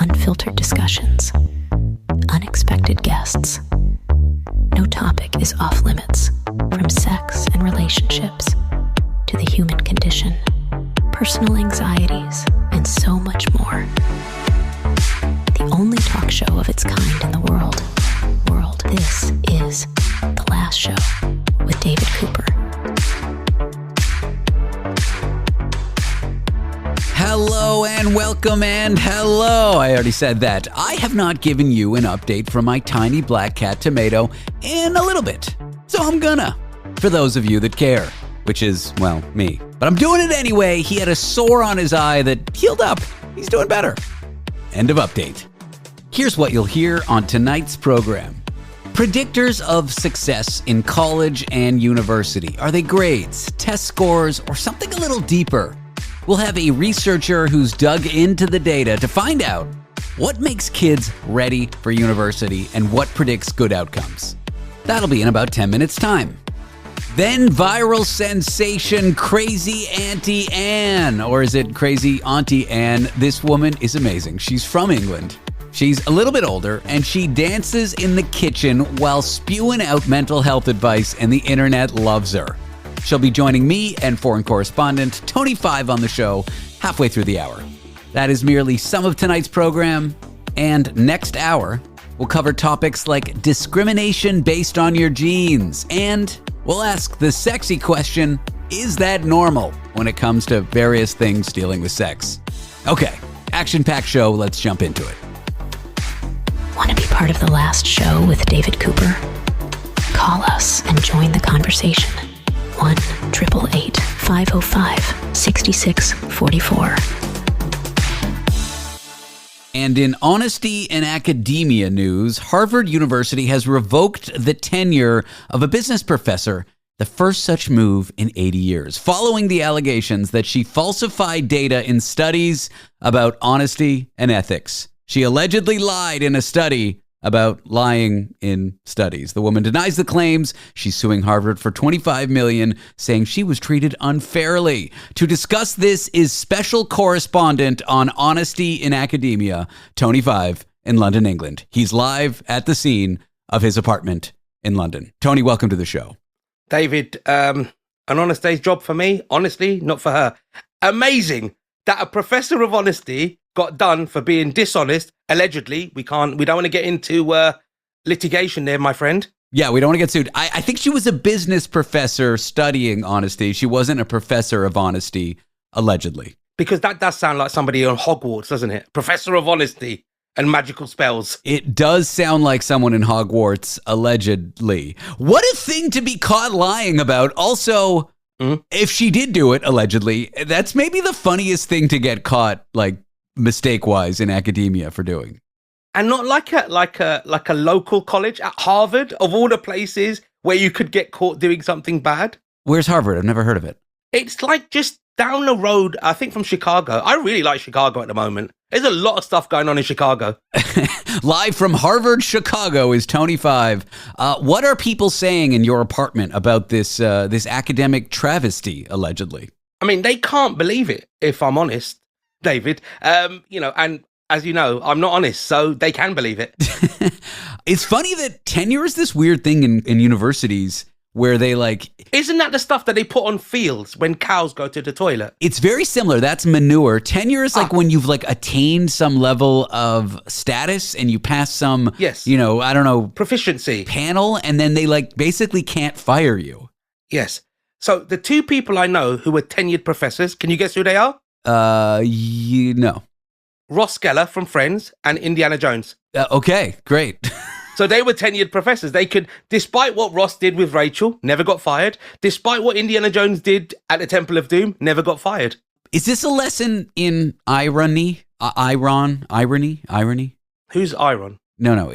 unfiltered discussions, unexpected guests. No topic is off limits, from sex and relationships to the human condition, personal anxieties, and so much more. The only talk show of its kind in the world. This is The Last Show with David Cooper. Hello and welcome and hello. I already said that. I have not given you an update from my tiny black cat Tomato in a little bit. So I'm gonna, for those of you that care, which is, well, me. But I'm doing it anyway. He had a sore on his eye that healed up. He's doing better. End of update. Here's what you'll hear on tonight's program. Predictors of success in college and university. Are they grades, test scores, or something a little deeper? We'll have a researcher who's dug into the data to find out what makes kids ready for university and what predicts good outcomes. That'll be in about 10 minutes' time. Then viral sensation Crazy Auntie Anne, or is it Crazy Auntie Anne? This woman is amazing. She's from England. She's a little bit older, and she dances in the kitchen while spewing out mental health advice, and the internet loves her. She'll be joining me and foreign correspondent Tony Five on the show halfway through the hour. That is merely some of tonight's program, and next hour, we'll cover topics like discrimination based on your genes, and we'll ask the sexy question, is that normal when it comes to various things dealing with sex? Okay, action-packed show, let's jump into it. Want to be part of The Last Show with David Cooper? Call us and join the conversation. 1-888-505-6644. And in honesty and academia news, Harvard University has revoked the tenure of a business professor, the first such move in 80 years, following the allegations that she falsified data in studies about honesty and ethics. She allegedly lied in a study about lying in studies. The woman denies the claims. She's suing Harvard for $25 million, saying she was treated unfairly. To discuss this is special correspondent on honesty in academia, Tony Five in London, England. He's live at the scene of his apartment in London. Tony, welcome to the show. David, an honest day's job for me, honestly, not for her. Amazing that a professor of honesty got done for being dishonest, allegedly. We don't want to get into litigation there, my friend. Yeah, we don't want to get sued. I think she was a business professor studying honesty. She wasn't a professor of honesty, allegedly. Because that does sound like somebody on Hogwarts, doesn't it? Professor of honesty and magical spells. It does sound like someone in Hogwarts, allegedly. What a thing to be caught lying about. Also, if she did do it, allegedly, that's maybe the funniest thing to get caught, like, mistake-wise in academia for doing. And not like a local college at Harvard, of all the places where you could get caught doing something bad. Where's Harvard? I've never heard of it. It's like just down the road, I think, from Chicago. I really like Chicago at the moment. There's a lot of stuff going on in Chicago. Live from Harvard, Chicago is Tony Five. What are people saying in your apartment about this academic travesty, allegedly? I mean, they can't believe it, if I'm honest, David. And as you know, I'm not honest, so they can believe it. It's funny that tenure is this weird thing in universities where they Isn't that the stuff that they put on fields when cows go to the toilet? It's very similar. That's manure. Tenure is like when you've attained some level of status and you pass some, yes, I don't know, proficiency panel, and then they basically can't fire you. Yes. So the two people I know who are tenured professors, can you guess who they are? No. Ross Geller from Friends and Indiana Jones. Okay, great. So they were tenured professors. They could, despite what Ross did with Rachel, never got fired. Despite what Indiana Jones did at the Temple of Doom, never got fired. Is this a lesson in irony? Irony? Who's Iron? No.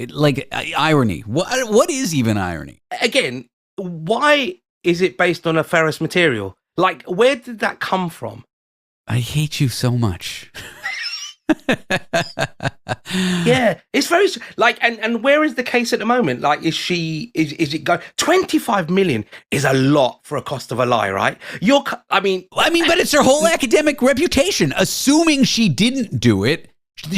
Irony. What is even irony? Again, why is it based on a ferrous material? Where did that come from? I hate you so much. Yeah, it's very and where is the case at the moment? Is it going? 25 million is a lot for a cost of a lie, right? But it's her whole academic reputation. Assuming she didn't do it,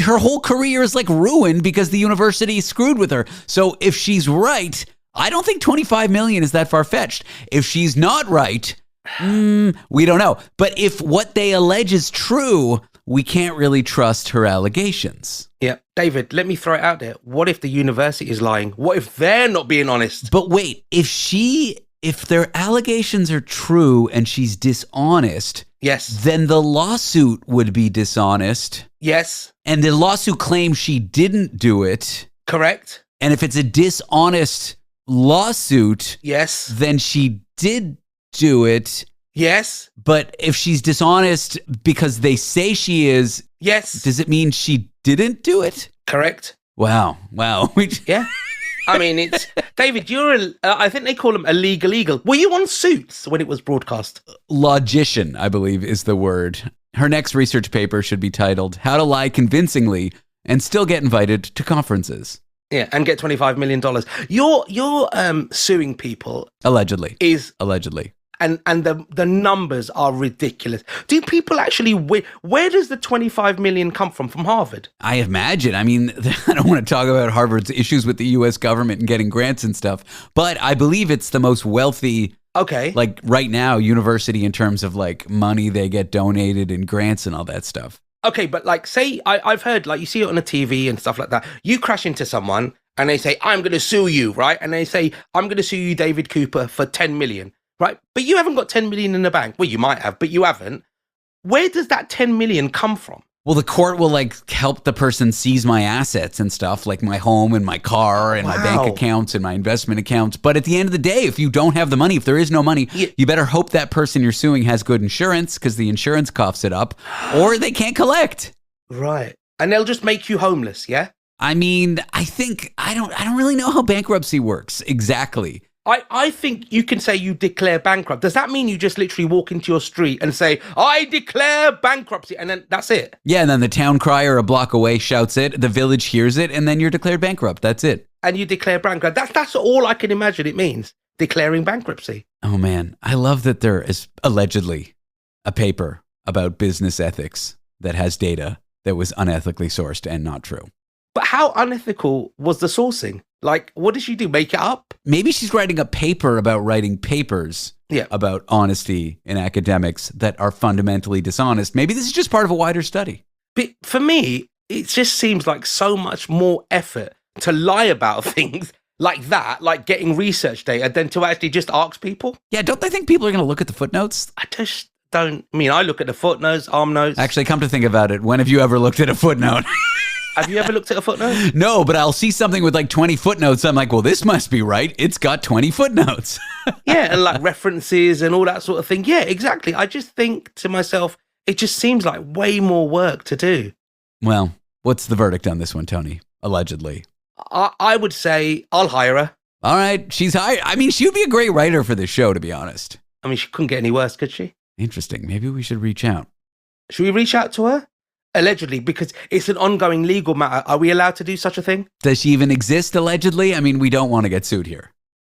Her whole career is like ruined because the university screwed with her. So if she's right, I don't think 25 million is that far-fetched. If she's not right, we don't know. But if what they allege is true, we can't really trust her allegations. Yeah. David, let me throw it out there. What if the university is lying? What if they're not being honest? But wait, if their allegations are true and she's dishonest, yes, then the lawsuit would be dishonest. Yes. And the lawsuit claims she didn't do it. Correct. And if it's a dishonest lawsuit, yes, then she did do it. Yes. But if she's dishonest because they say she is, yes, does it mean she didn't do it? Correct. Wow. Yeah. I mean, it's David, I think they call him a legal eagle. Were you on Suits when it was broadcast? Logician, I believe, is the word. Her next research paper should be titled How to Lie Convincingly and Still Get Invited to Conferences. Yeah, and get $25 million. You're suing people. Allegedly. Allegedly. And the numbers are ridiculous. Do people actually where does the 25 million come from Harvard? I imagine. I mean, I don't want to talk about Harvard's issues with the U.S. government and getting grants and stuff, but I believe it's the most wealthy, like right now, university in terms of like money they get donated in grants and all that stuff. Okay, but like say, I've heard like you see it on the TV and stuff like that. You crash into someone and they say, I'm going to sue you, right? And they say, I'm going to sue you, David Cooper, for 10 million. Right, but you haven't got 10 million in the bank. Well, you might have, but you haven't. Where does that 10 million come from? Well, the court will like help the person seize my assets and stuff, like my home and my car and my bank accounts and my investment accounts. But at the end of the day, if you don't have the money, if there is no money, you better hope that person you're suing has good insurance because the insurance coughs it up, or they can't collect. Right, and they'll just make you homeless. Yeah. I mean, I don't really know how bankruptcy works exactly. I think you can say you declare bankrupt. Does that mean you just literally walk into your street and say, I declare bankruptcy, and then that's it? Yeah, and then the town crier a block away shouts it, the village hears it, and then you're declared bankrupt. That's it. And you declare bankrupt. That's all I can imagine it means, declaring bankruptcy. Oh, man. I love that there is allegedly a paper about business ethics that has data that was unethically sourced and not true. But how unethical was the sourcing? Like, what did she do? Make it up? Maybe she's writing a paper about writing papers about honesty in academics that are fundamentally dishonest. Maybe this is just part of a wider study. But for me, it just seems like so much more effort to lie about things like that, like getting research data, than to actually just ask people. Yeah, don't they think people are going to look at the footnotes? I just don't. I mean, I look at the footnotes, arm notes. Actually, come to think about it, when have you ever looked at a footnote? Have you ever looked at a footnote? No, but I'll see something with like 20 footnotes. I'm like, well, this must be right. It's got 20 footnotes. Yeah, and like references and all that sort of thing. Yeah, exactly. I just think to myself, it just seems like way more work to do. Well, what's the verdict on this one, Tony? Allegedly. I would say I'll hire her. All right, she's hired. I mean, she would be a great writer for this show, to be honest. I mean, she couldn't get any worse, could she? Interesting. Maybe we should reach out. Should we reach out to her? Allegedly, because it's an ongoing legal matter. Are we allowed to do such a thing? Does she even exist, allegedly? I mean, we don't want to get sued here.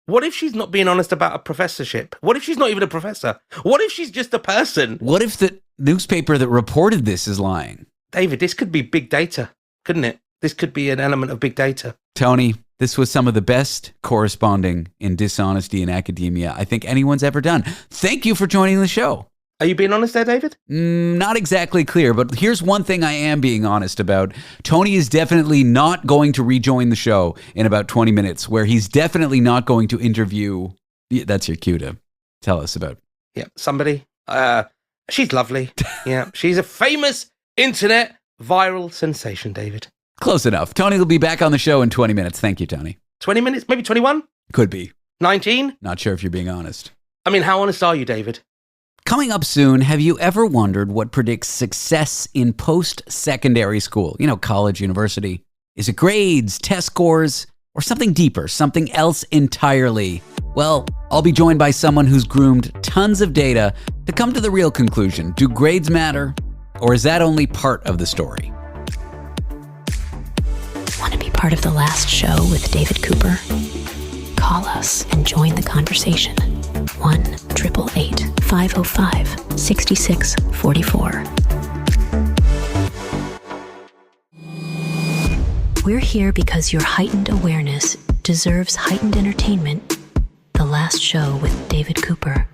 What if she's not being honest about a professorship? What if she's not even a professor? What if she's just a person? What if the newspaper that reported this is lying? David, this could be big data, couldn't it? This could be an element of big data. Tony, this was some of the best corresponding in dishonesty in academia I think anyone's ever done. Thank you for joining the show. Are you being honest there, David? Not exactly clear, but here's one thing I am being honest about. Tony is definitely not going to rejoin the show in about 20 minutes, where he's definitely not going to interview. That's your cue to tell us about. Yeah, somebody. She's lovely. Yeah, she's a famous internet viral sensation, David. Close enough. Tony will be back on the show in 20 minutes. Thank you, Tony. 20 minutes? Maybe 21? Could be. 19? Not sure if you're being honest. I mean, how honest are you, David? Coming up soon, have you ever wondered what predicts success in post-secondary school? You know, college, university. Is it grades, test scores, or something deeper, something else entirely? Well, I'll be joined by someone who's groomed tons of data to come to the real conclusion. Do grades matter, or is that only part of the story? Want to be part of the last show with David Cooper? Call us and join the conversation. 1-888-505-6644. We're here because your heightened awareness deserves heightened entertainment. The Last Show with David Cooper.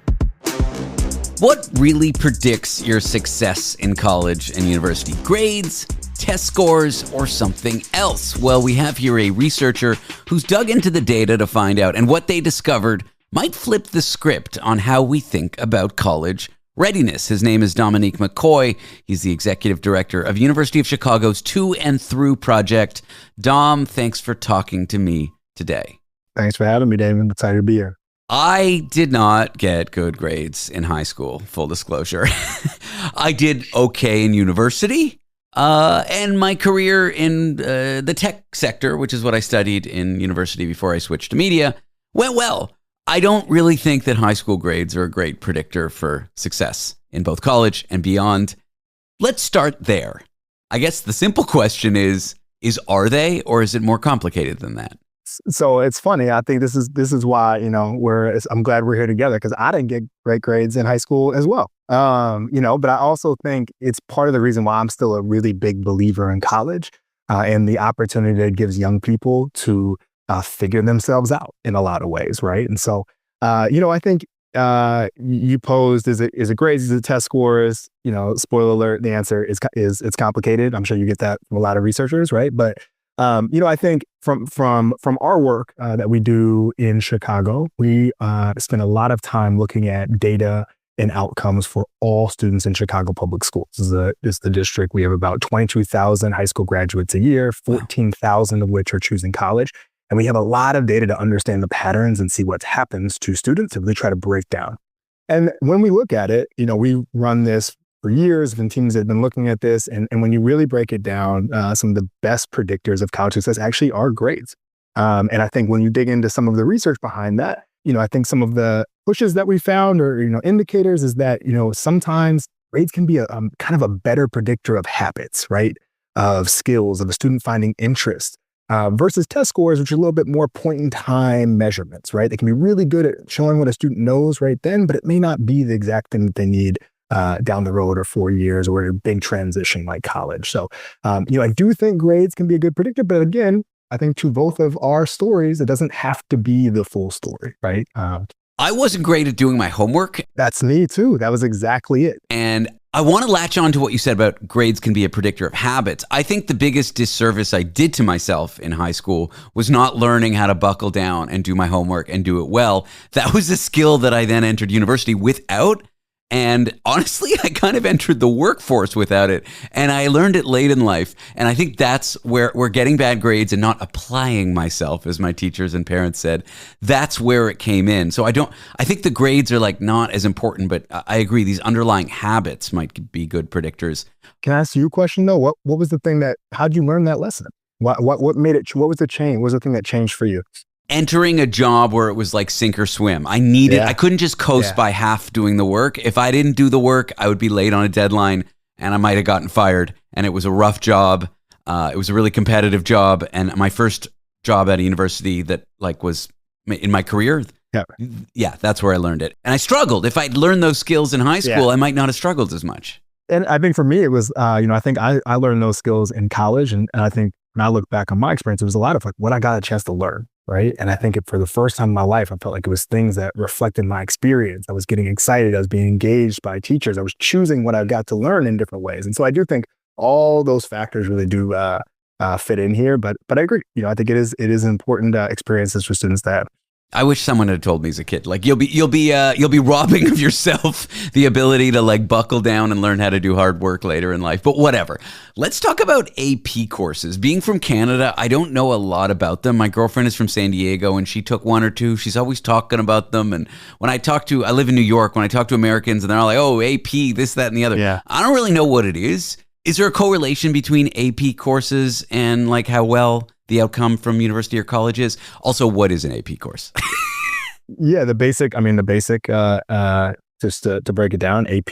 What really predicts your success in college and university? Grades, test scores, or something else? Well, we have here a researcher who's dug into the data to find out, and what they discovered might flip the script on how we think about college readiness. His name is Dominique McKoy. He's the executive director of University of Chicago's To and Through project. Dom, thanks for talking to me today. Thanks for having me, David. I'm excited to be here. I did not get good grades in high school, full disclosure. I did okay in university, and my career in the tech sector, which is what I studied in university before I switched to media, went well. I don't really think that high school grades are a great predictor for success in both college and beyond. Let's start there. I guess the simple question is are they, or is it more complicated than that? So it's funny. I think this is why, I'm glad we're here together, because I didn't get great grades in high school as well. But I also think it's part of the reason why I'm still a really big believer in college and the opportunity that it gives young people to figure themselves out in a lot of ways, right? And so, I think you posed, is it grades, is it test scores? Spoiler alert, the answer is it's complicated. I'm sure you get that from a lot of researchers, right? But I think from our work that we do in Chicago, we spend a lot of time looking at data and outcomes for all students in Chicago public schools. This is the district. We have about 22,000 high school graduates a year, 14,000 of which are choosing college. And we have a lot of data to understand the patterns and see what happens to students and really try to break down. And when we look at it, we run this for years, and teams have been looking at this. And when you really break it down, some of the best predictors of college success actually are grades. And I think when you dig into some of the research behind that, I think some of the pushes that we found or, indicators is that, sometimes grades can be a kind of a better predictor of habits, right? Of skills, of a student finding interest. Versus test scores, which are a little bit more point in time measurements, right? They can be really good at showing what a student knows right then, but it may not be the exact thing that they need down the road or 4 years or a big transition like college. So, I do think grades can be a good predictor, but again, I think to both of our stories, it doesn't have to be the full story, right? I wasn't great at doing my homework. That's me too. That was exactly it. And I want to latch on to what you said about grades can be a predictor of habits. I think the biggest disservice I did to myself in high school was not learning how to buckle down and do my homework and do it well. That was a skill that I then entered university without. And honestly, I kind of entered the workforce without it. And I learned it late in life. And I think that's where we're getting bad grades and not applying myself, as my teachers and parents said. That's where it came in. So I think the grades are not as important, but I agree. These underlying habits might be good predictors. Can I ask you a question though? What was the thing how'd you learn that lesson? What made it, what was the change? What was the thing that changed for you? Entering a job where it was like sink or swim. I couldn't just coast by half doing the work. If I didn't do the work, I would be late on a deadline and I might have gotten fired. And it was a rough job. It was a really competitive job. And my first job at a university that was in my career. Yeah, that's where I learned it. And I struggled. If I'd learned those skills in high school, I might not have struggled as much. And I think for me, it was, I think I learned those skills in college. And I think when I look back on my experience, it was a lot of what I got a chance to learn. Right. And I think for the first time in my life, I felt like it was things that reflected my experience. I was getting excited. I was being engaged by teachers. I was choosing what I got to learn in different ways. And so I do think all those factors really do fit in here. But I agree. I think it is important experiences for students to have. I wish someone had told me as a kid, you'll be robbing of yourself the ability to buckle down and learn how to do hard work later in life. But whatever. Let's talk about AP courses. Being from Canada, I don't know a lot about them. My girlfriend is from San Diego and she took one or two. She's always talking about them. And when I live in New York, when I talk to Americans and they're all like, oh, AP, this, that, and the other. Yeah. I don't really know what it is. Is there a correlation between AP courses and how well the outcome from university or college is? Also, what is an AP course? Yeah, the basic just to break it down, AP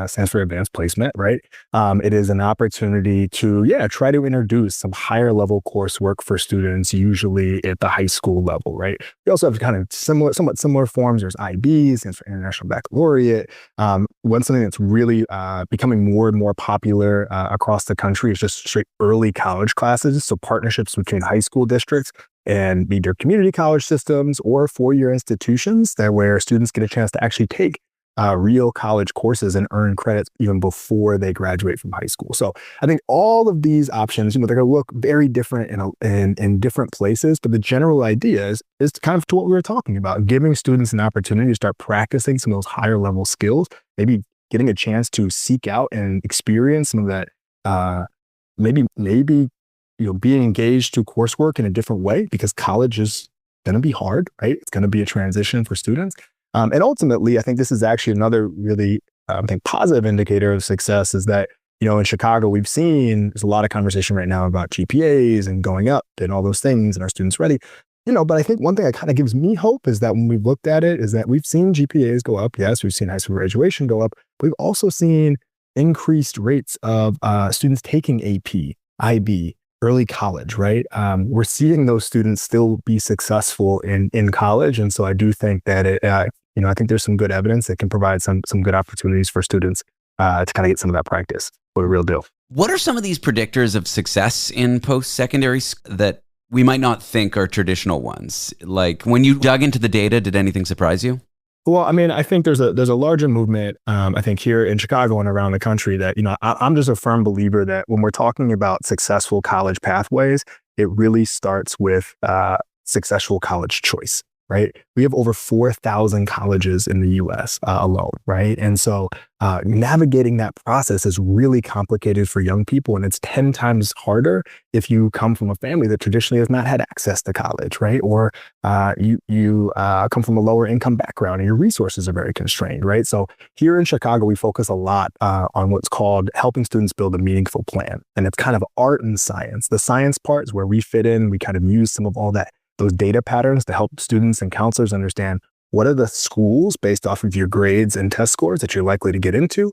stands for Advanced Placement, right? It is an opportunity to, try to introduce some higher level coursework for students, usually at the high school level, right? We also have kind of somewhat similar forms. There's IB, stands for International Baccalaureate. Something that's really becoming more and more popular across the country is just straight early college classes. So partnerships between high school districts and either community college systems or four-year institutions where students get a chance to actually take real college courses and earn credits even before they graduate from high school. So I think all of these options, they're going to look very different in different places, but the general idea is kind of to what we were talking about, giving students an opportunity to start practicing some of those higher level skills, maybe getting a chance to seek out and experience some of that, maybe being engaged to coursework in a different way, because college is going to be hard, right? It's going to be a transition for students. And ultimately, I think this is actually another really, positive indicator of success is that, in Chicago, we've seen there's a lot of conversation right now about GPAs and going up and all those things and are students ready, but I think one thing that kind of gives me hope is that when we've looked at it is that we've seen GPAs go up. Yes, we've seen high school graduation go up. But we've also seen increased rates of students taking AP, IB, early college, right? We're seeing those students still be successful in college. And so I do think that I think there's some good evidence that can provide some good opportunities for students to kind of get some of that practice for a real deal. What are some of these predictors of success in post-secondary that we might not think are traditional ones? Like when you dug into the data, did anything surprise you? Well, I think there's a larger movement, I think here in Chicago and around the country that, I'm just a firm believer that when we're talking about successful college pathways, it really starts with successful college choice, right? We have over 4,000 colleges in the US alone, right? And so navigating that process is really complicated for young people. And it's 10 times harder if you come from a family that traditionally has not had access to college, right? Or you come from a lower income background and your resources are very constrained, right? So here in Chicago, we focus a lot on what's called helping students build a meaningful plan. And it's kind of art and science. The science part is where we fit in. We kind of use some of all those data patterns to help students and counselors understand what are the schools based off of your grades and test scores that you're likely to get into.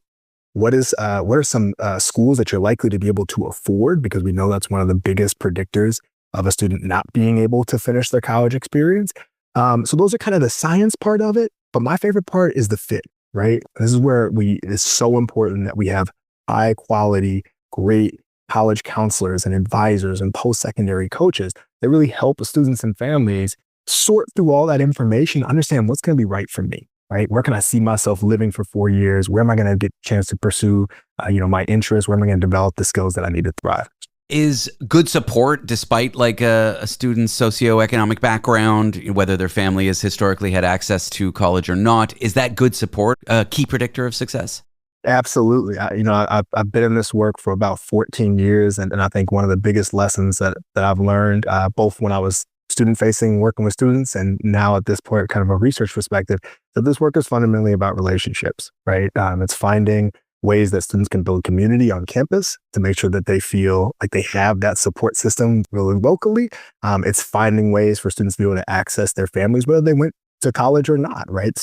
What are some schools that you're likely to be able to afford? Because we know that's one of the biggest predictors of a student not being able to finish their college experience. So those are kind of the science part of it. But my favorite part is the fit, right? This is where it's so important that we have high quality, great college counselors and advisors and post-secondary coaches that really help students and families sort through all that information, understand what's going to be right for me, right? Where can I see myself living for 4 years? Where am I going to get a chance to pursue, my interests? Where am I going to develop the skills that I need to thrive? Is good support, despite like a student's socioeconomic background, whether their family has historically had access to college or not, is that good support a key predictor of success? Absolutely. I've been in this work for about 14 years. And I think one of the biggest lessons that I've learned, both when I was student facing, working with students, and now at this point, kind of a research perspective, that this work is fundamentally about relationships, right? It's finding ways that students can build community on campus to make sure that they feel like they have that support system really locally. It's finding ways for students to be able to access their families, whether they went to college or not, right?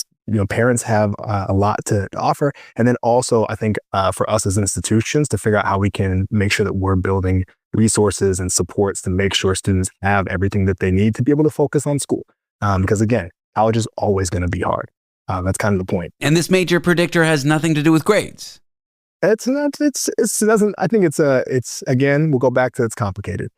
Parents have a lot to offer. And then also, I think for us as institutions to figure out how we can make sure that we're building resources and supports to make sure students have everything that they need to be able to focus on school. Because again, college is always going to be hard. That's kind of the point. And this major predictor has nothing to do with grades. It's not, it doesn't, I think it's again, we'll go back to it's complicated.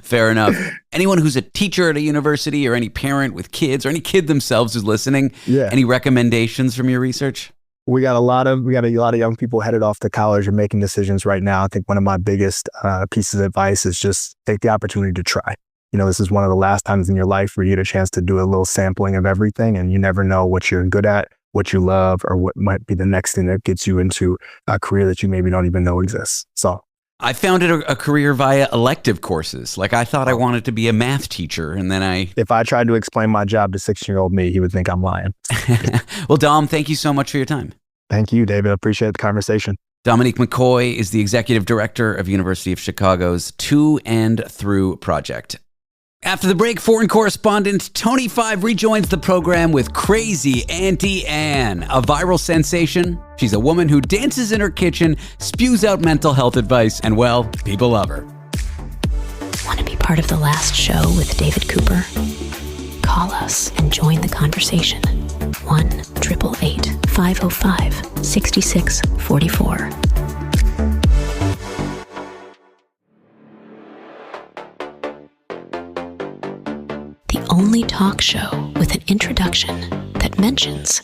Fair enough. Anyone who's a teacher at a university or any parent with kids or any kid themselves who's listening, any recommendations from your research? We got a lot of young people headed off to college and making decisions right now. I think one of my biggest pieces of advice is just take the opportunity to try. This is one of the last times in your life where you get a chance to do a little sampling of everything, and you never know what you're good at, what you love, or what might be the next thing that gets you into a career that you maybe don't even know exists. So I found it a career via elective courses. Like I thought I wanted to be a math teacher, and then if I tried to explain my job to 16-year-old me, he would think I'm lying. Well, Dom, thank you so much for your time. Thank you, David. I appreciate the conversation. Dominique McKoy is the executive director of University of Chicago's To and Through Project. After the break, foreign correspondent Tony 5 rejoins the program with Crazy Auntie Anne, a viral sensation. She's a woman who dances in her kitchen, spews out mental health advice, and, well, people love her. Want to be part of the last show with David Cooper? Call us and join the conversation. 1-888-505-6644. The only talk show with an introduction that mentions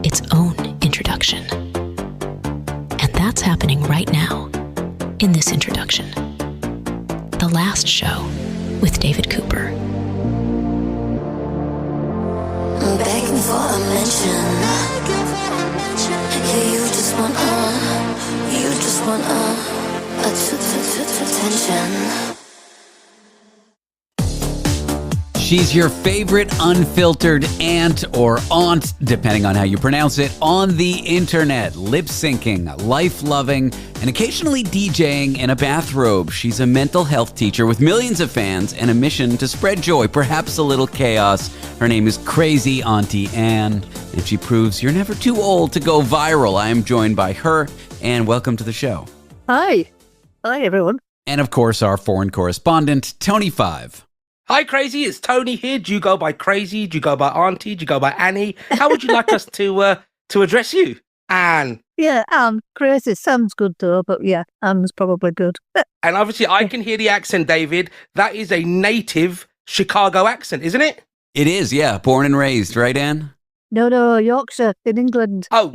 its own introduction. And that's happening right now in this introduction. The last show with David Cooper. I'm begging for a mention. Yeah, you just want attention. She's your favorite unfiltered aunt or aunt, depending on how you pronounce it, on the internet, lip-syncing, life-loving, and occasionally DJing in a bathrobe. She's a mental health teacher with millions of fans and a mission to spread joy, perhaps a little chaos. Her name is Crazy Auntie Anne, and she proves you're never too old to go viral. I am joined by her, and welcome to the show. Hi. Hi, everyone. And of course, our foreign correspondent, Tony 5. Hi, Crazy. It's Tony here. Do you go by Crazy? Do you go by Auntie? Do you go by Annie? How would you like us to address you? Anne. Yeah, Crazy sounds good though, but yeah, Anne's probably good. And obviously, I can hear the accent, David. That is a native Chicago accent, isn't it? It is, yeah. Born and raised, right, Anne? No, Yorkshire, in England. Oh,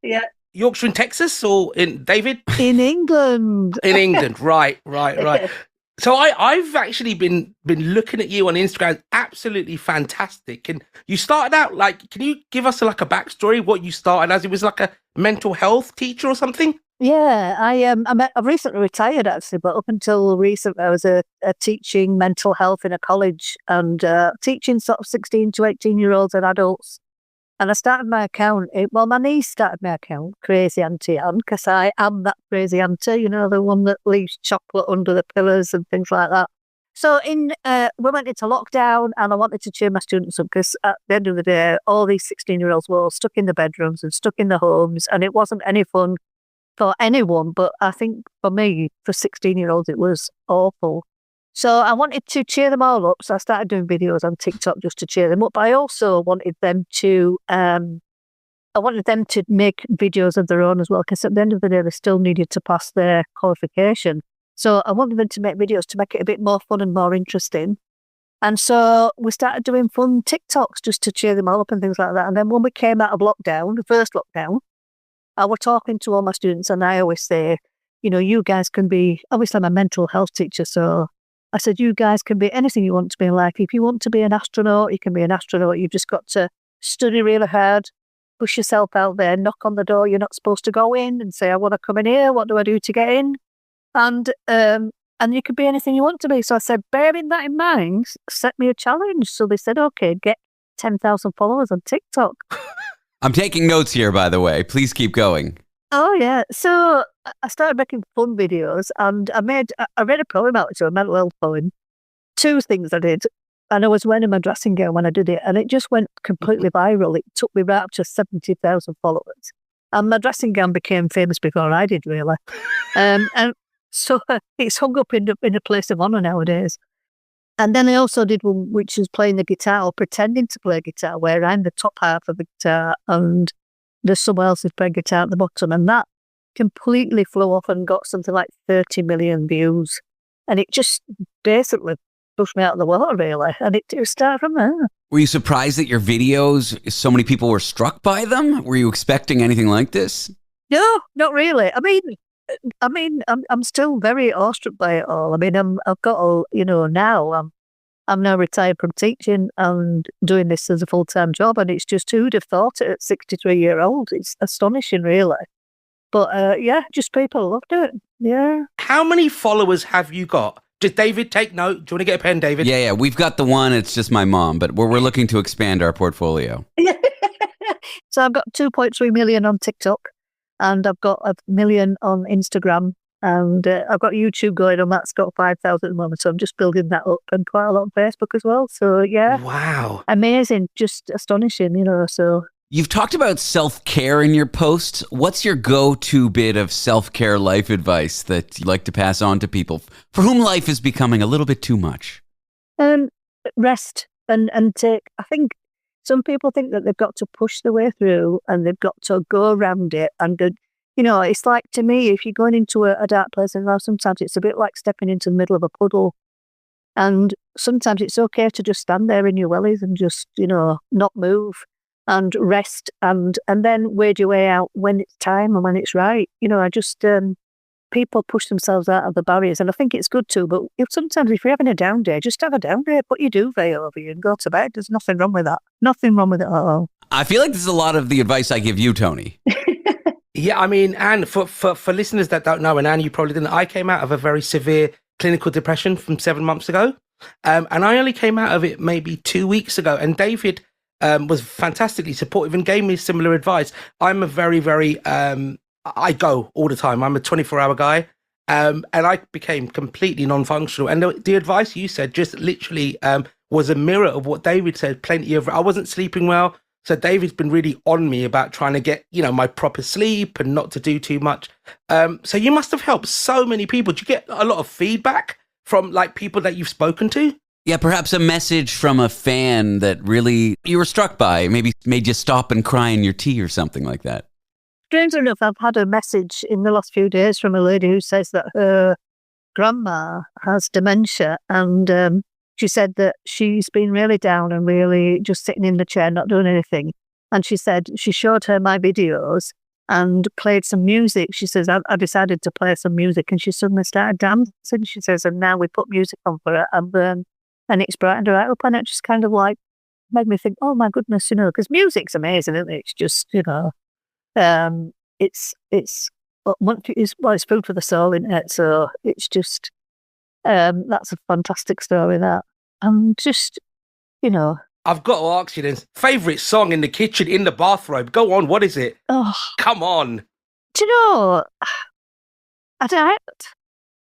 Yeah. Yorkshire in Texas or in David? In England. In England, right. So I've actually been looking at you on Instagram. Absolutely fantastic. And you started out can you give us a backstory? What you started as? It was like a mental health teacher or something? Yeah, I've recently retired actually, but up until recent, I was teaching mental health in a college and teaching sort of 16 to 18-year-olds and adults. And I started my account, my niece started my account, Crazy Auntie Anne, because I am that crazy auntie, the one that leaves chocolate under the pillows and things like that. So we went into lockdown and I wanted to cheer my students up because at the end of the day, all these 16-year-olds were all stuck in the bedrooms and stuck in the homes and it wasn't any fun for anyone. But I think for me, for 16-year-olds, it was awful. So I wanted to cheer them all up. So I started doing videos on TikTok just to cheer them up. But I also wanted them to, make videos of their own as well, because at the end of the day, they still needed to pass their qualification. So I wanted them to make videos to make it a bit more fun and more interesting. And so we started doing fun TikToks just to cheer them all up and things like that. And then when we came out of lockdown, the first lockdown, I was talking to all my students and I always say, you guys can be, obviously I'm a mental health teacher, so I said, you guys can be anything you want to be in life. If you want to be an astronaut, you can be an astronaut. You've just got to study really hard, push yourself out there, knock on the door. You're not supposed to go in and say, I want to come in here. What do I do to get in? And you can be anything you want to be. So I said, bearing that in mind, set me a challenge. So they said, okay, get 10,000 followers on TikTok. I'm taking notes here, by the way. Please keep going. Oh, yeah. So I started making fun videos and I read a poem out, a mental health poem. Two things I did. And I was wearing my dressing gown when I did it and it just went completely viral. It took me right up to 70,000 followers. And my dressing gown became famous before I did, really. And so it's hung up in a place of honour nowadays. And then I also did one which is playing the guitar or pretending to play guitar, where I'm the top half of the guitar and there's someone else who's playing guitar at the bottom, and that completely flew off and got something like 30 million views. And it just basically pushed me out of the water, really. And it started from there. Were you surprised that your videos, so many people were struck by them? Were you expecting anything like this? No, not really. I mean, I'm still very awestruck by it all. I mean, I've got now I'm now retired from teaching and doing this as a full-time job, and it's just who'd have thought it at 63-year-old. It's astonishing, really. But just people loved it. Yeah. How many followers have you got? Did David take note? Do you want to get a pen, David? Yeah. We've got the one. It's just my mom, but we're looking to expand our portfolio. So I've got 2.3 million on TikTok, and I've got 1 million on Instagram. And I've got YouTube going on. That's got 5,000 at the moment. So I'm just building that up, and quite a lot on Facebook as well. So yeah. Wow. Amazing. Just astonishing, so. You've talked about self-care in your posts. What's your go-to bit of self-care life advice that you like to pass on to people for whom life is becoming a little bit too much? Rest and take, I think some people think that they've got to push their way through and they've got to go around it. And, it's like, to me, if you're going into a dark place in life, sometimes it's a bit like stepping into the middle of a puddle. And sometimes it's okay to just stand there in your wellies and just, not move and rest and then wade your way out when it's time and when it's right. I just, people push themselves out of the barriers, and I think it's good too, but sometimes if you're having a down day, just have a down day, put your duvet over you and go to bed. There's nothing wrong with that. Nothing wrong with it at all. I feel like this is a lot of the advice I give you, Tony. Yeah, I mean, and for listeners that don't know, and Anne, you probably didn't, I came out of a very severe clinical depression from 7 months ago. And I only came out of it maybe 2 weeks ago. And David was fantastically supportive and gave me similar advice. I'm a very, very, I go all the time. I'm a 24-hour guy. And I became completely non-functional. And the advice you said just literally was a mirror of what David said. I wasn't sleeping well. So David's been really on me about trying to get, my proper sleep and not to do too much. So you must have helped so many people. Do you get a lot of feedback from people that you've spoken to? Yeah, perhaps a message from a fan that really you were struck by, maybe made you stop and cry in your tea or something like that. Strangely enough, I've had a message in the last few days from a lady who says that her grandma has dementia, and she said that she's been really down and really just sitting in the chair, not doing anything. And she said she showed her my videos and played some music. She says, I decided to play some music, and she suddenly started dancing. She says, and now we put music on for her, and it's brightened her out up, and it just kind of made me think, oh my goodness, because music's amazing, isn't it? It's just, it's food for the soul, isn't it? So it's just, that's a fantastic story, that. And just, I've got to ask you then, favourite song in the kitchen, in the bathrobe? Go on, what is it? Oh, come on. Do you know, I don't.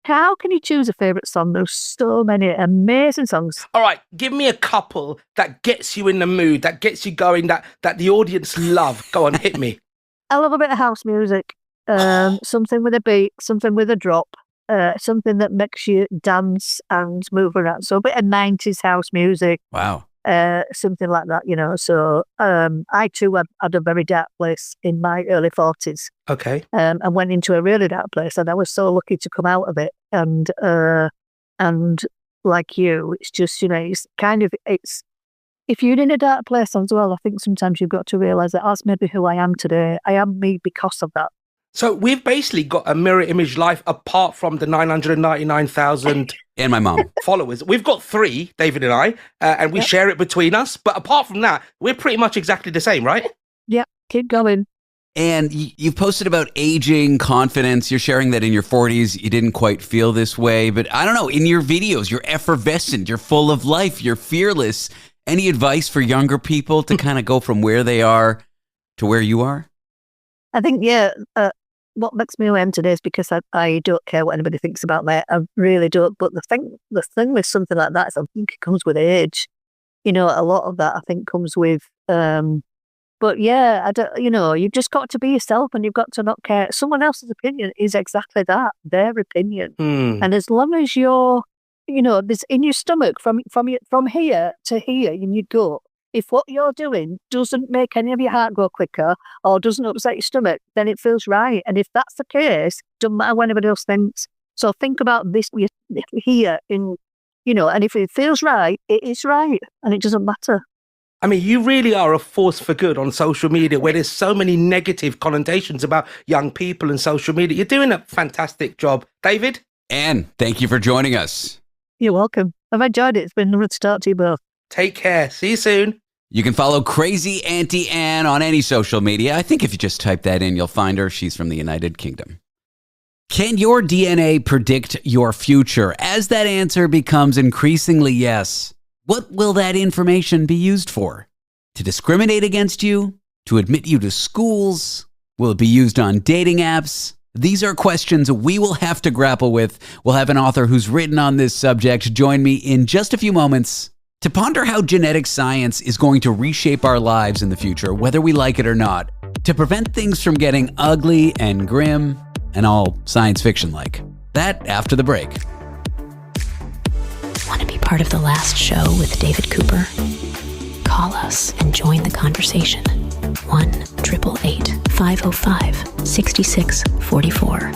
How can you choose a favourite song? There's so many amazing songs. All right, give me a couple that gets you in the mood, that gets you going, that the audience love. Go on, hit me. I love a bit of house music. Something with a beat, something with a drop, something that makes you dance and move around. So a bit of 90s house music. Wow. Something like that, So I too had a very dark place in my early 40s. Okay. And went into a really dark place, and I was so lucky to come out of it. And like you, it's just, it's if you're in a dark place as well, I think sometimes you've got to realise that as maybe who I am today, I am me because of that. So we've basically got a mirror image life apart from the 999,000 and my mom followers. We've got 3, David and I, and we share it between us. But apart from that, we're pretty much exactly the same, right? Yeah, keep going. And you've posted about aging, confidence. You're sharing that in your 40s, you didn't quite feel this way. But I don't know, in your videos, you're effervescent, you're full of life, you're fearless. Any advice for younger people to kind of go from where they are to where you are? I think, what makes me who I am today is because I don't care what anybody thinks about me. I really don't. But the thing with something like that is I think it comes with age. A lot of that I think comes with, but yeah, I don't, you've just got to be yourself, and you've got to not care. Someone else's opinion is exactly that, their opinion. And as long as you're, this in your stomach from here to here in your gut, if what you're doing doesn't make any of your heart go quicker or doesn't upset your stomach, then it feels right. And if that's the case, doesn't matter what anybody else thinks. So think about this here in, and if it feels right, it is right, and it doesn't matter. I mean, you really are a force for good on social media, where there's so many negative connotations about young people and social media. You're doing a fantastic job. David? Anne, thank you for joining us. You're welcome. I've enjoyed it. It's been lovely to talk to you both. Take care. See you soon. You can follow Crazy Auntie Anne on any social media. I think if you just type that in, you'll find her. She's from the United Kingdom. Can your DNA predict your future? As that answer becomes increasingly yes, what will that information be used for? To discriminate against you? To admit you to schools? Will it be used on dating apps? These are questions we will have to grapple with. We'll have an author who's written on this subject join me in just a few moments to ponder how genetic science is going to reshape our lives in the future, whether we like it or not, to prevent things from getting ugly and grim and all science fiction-like. That after the break. Want to be part of the last show with David Cooper? Call us and join the conversation. 1-888-505-6644.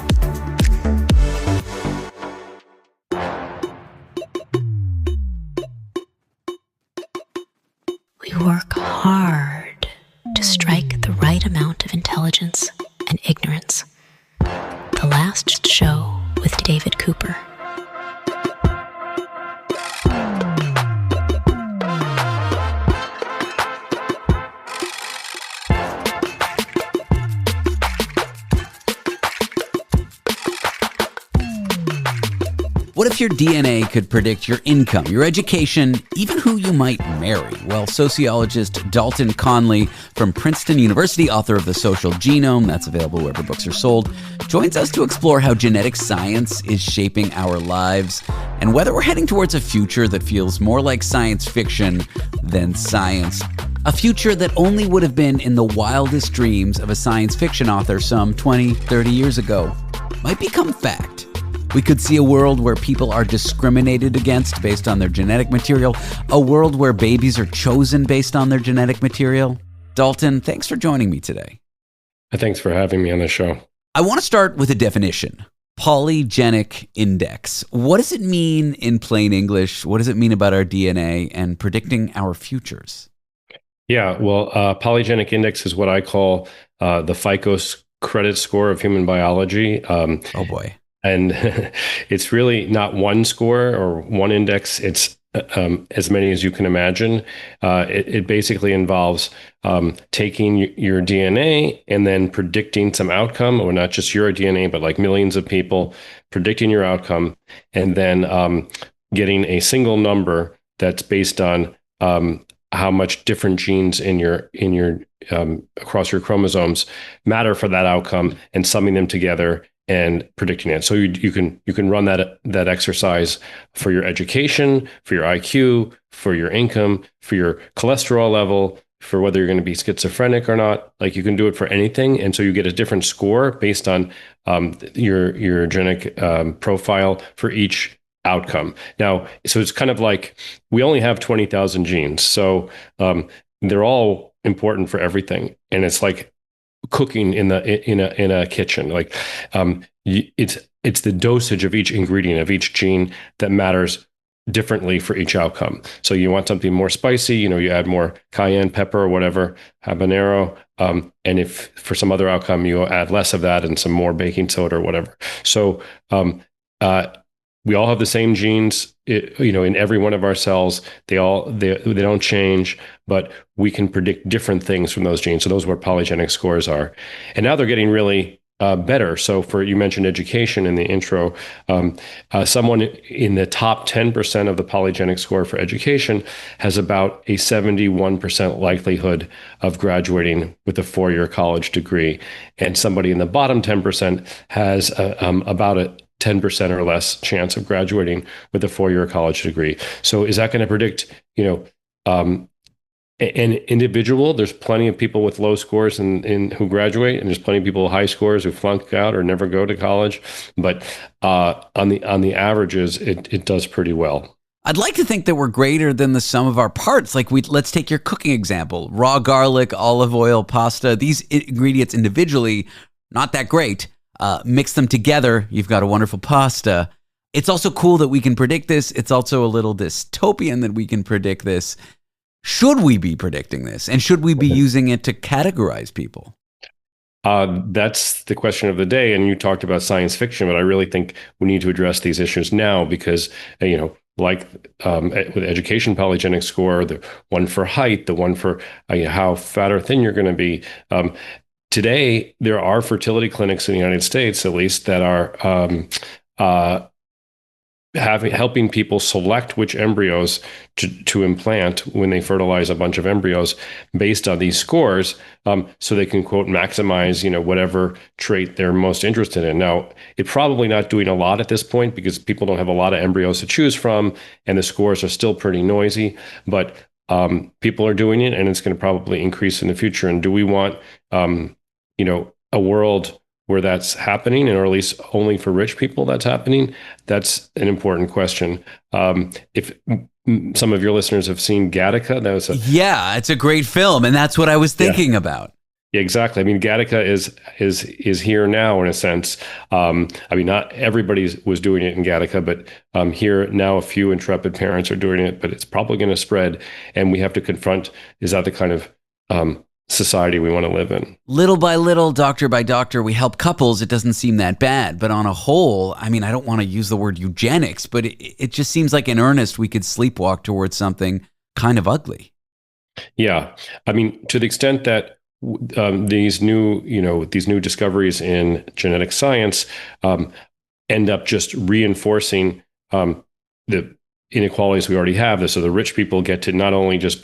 We work hard to strike the right amount of intelligence and ignorance. The last show with David Cooper. What if your DNA could predict your income, your education, even who you might marry? Well, sociologist Dalton Conley from Princeton University, author of The Social Genome, that's available wherever books are sold, joins us to explore how genetic science is shaping our lives and whether we're heading towards a future that feels more like science fiction than science. A future that only would have been in the wildest dreams of a science fiction author some 20, 30 years ago might become fact. We could see a world where people are discriminated against based on their genetic material, a world where babies are chosen based on their genetic material. Dalton, thanks for joining me today. Thanks for having me on the show. I want to start with a definition. Polygenic index. What does it mean in plain English? What does it mean about our DNA and predicting our futures? Yeah, well, polygenic index is what I call the FICO credit score of human biology. Oh boy. And it's really not one score or one index. It's as many as you can imagine. It basically involves taking your DNA and then predicting some outcome, or not just your DNA, but like millions of people, predicting your outcome, and then getting a single number that's based on how much different genes in your across your chromosomes matter for that outcome, and summing them together and predicting it. So you can run that exercise for your education, for your IQ, for your income, for your cholesterol level, for whether you're going to be schizophrenic or not. Like, you can do it for anything, and so you get a different score based on your genetic profile for each outcome. Now, so it's kind of like we only have 20,000 genes, so they're all important for everything, and it's like cooking in a kitchen. Like, it's the dosage of each ingredient of each gene that matters differently for each outcome. So you want something more spicy, you add more cayenne pepper or whatever, habanero, and if for some other outcome you add less of that and some more baking soda or whatever. So we all have the same genes, in every one of our cells. They don't change, but we can predict different things from those genes. So those are what polygenic scores are. And now they're getting really better. So you mentioned education in the intro. Someone in the top 10% of the polygenic score for education has about a 71% likelihood of graduating with a 4-year college degree. And somebody in the bottom 10% has about a 10% or less chance of graduating with a 4-year college degree. So is that going to predict, an individual? There's plenty of people with low scores who graduate, and there's plenty of people with high scores who flunk out or never go to college. But on the averages, it does pretty well. I'd like to think that we're greater than the sum of our parts. Like, let's take your cooking example. Raw garlic, olive oil, pasta. These ingredients individually, not that great. Mix them together, you've got a wonderful pasta. It's also cool that we can predict this. It's also a little dystopian that we can predict this. Should we be predicting this? And should we be using it to categorize people? That's the question of the day. And you talked about science fiction, but I really think we need to address these issues now because, like with education polygenic score, the one for height, the one for how fat or thin you're going to be. Today, there are fertility clinics in the United States, at least, that are helping people select which embryos to implant when they fertilize a bunch of embryos based on these scores, so they can, quote, maximize, whatever trait they're most interested in. Now, it's probably not doing a lot at this point because people don't have a lot of embryos to choose from, and the scores are still pretty noisy, but people are doing it, and it's going to probably increase in the future. And do we want, a world where that's happening, or at least only for rich people that's happening? That's an important question. If some of your listeners have seen Gattaca, that was yeah, it's a great film, and that's what I was thinking about. Yeah, exactly. I mean, Gattaca is here now in a sense. Not everybody was doing it in Gattaca, but here now a few intrepid parents are doing it. But it's probably going to spread, and we have to confront: is that the kind of society we want to live in? Little by little, doctor by doctor, we help couples. It doesn't seem that bad, but on a whole, I mean, I don't want to use the word eugenics, but it just seems like in earnest we could sleepwalk towards something kind of ugly. Yeah, I mean, to the extent that these new discoveries in genetic science end up just reinforcing the inequalities we already have. So the rich people get to not only just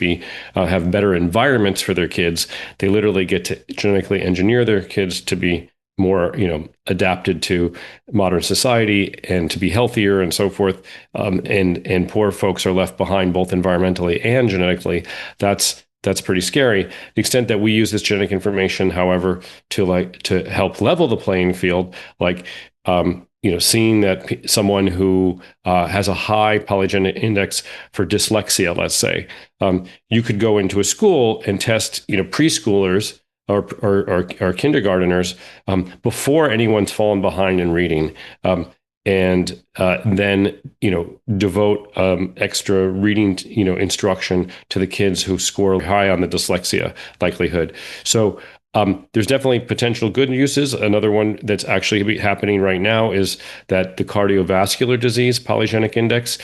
have better environments for their kids, they literally get to genetically engineer their kids to be more, adapted to modern society and to be healthier and so forth. And poor folks are left behind both environmentally and genetically. That's pretty scary. The extent that we use this genetic information, however, to help level the playing field, seeing that someone who has a high polygenic index for dyslexia, let's say, you could go into a school and test, preschoolers or kindergarteners before anyone's fallen behind in reading. And then, devote extra reading, instruction to the kids who score high on the dyslexia likelihood. So there's definitely potential good uses. Another one that's actually happening right now is that the cardiovascular disease polygenic index.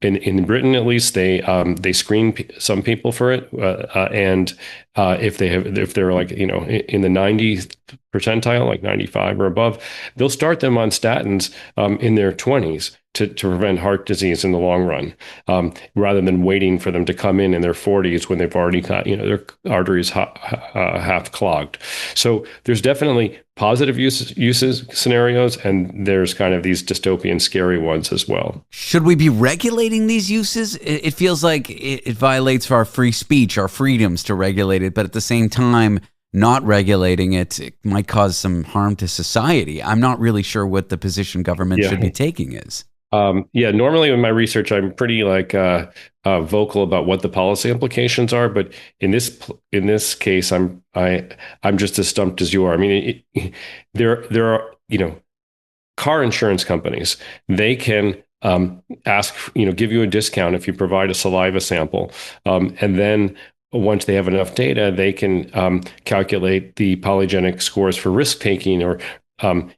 In Britain, at least, they screen some people for it, and if they're like in the 90th percentile, like 95 or above, they'll start them on statins in their 20s to prevent heart disease in the long run, rather than waiting for them to come in their 40s when they've already got their arteries half clogged. So there's definitely positive uses scenarios, and there's kind of these dystopian, scary ones as well. Should we be regulating these uses? It feels like it violates our free speech, our freedoms to regulate it, but at the same time, not regulating it might cause some harm to society. I'm not really sure what the position government should be taking is. Normally in my research, I'm pretty vocal about what the policy implications are, but in this case, I'm just as stumped as you are. I mean, there are car insurance companies. They can give you a discount if you provide a saliva sample, and then once they have enough data, they can calculate the polygenic scores for risk taking, or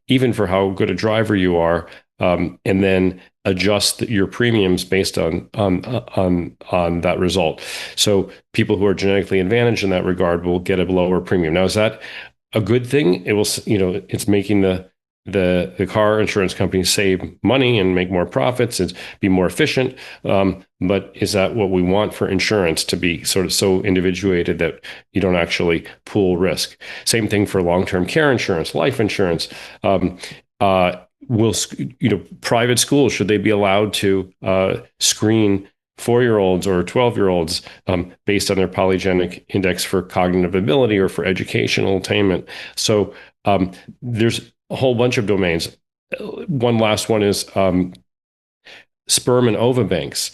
even for how good a driver you are. And then adjust your premiums based on that result. So people who are genetically advantaged in that regard will get a lower premium. Now, is that a good thing? It will, it's making the car insurance companies save money and make more profits and be more efficient. But is that what we want for insurance, to be sort of so individuated that you don't actually pool risk? Same thing for long-term care insurance, life insurance. Will private schools, should they be allowed to screen 4-year-olds or 12-year-olds based on their polygenic index for cognitive ability or for educational attainment? So there's a whole bunch of domains. One last one is sperm and ova banks.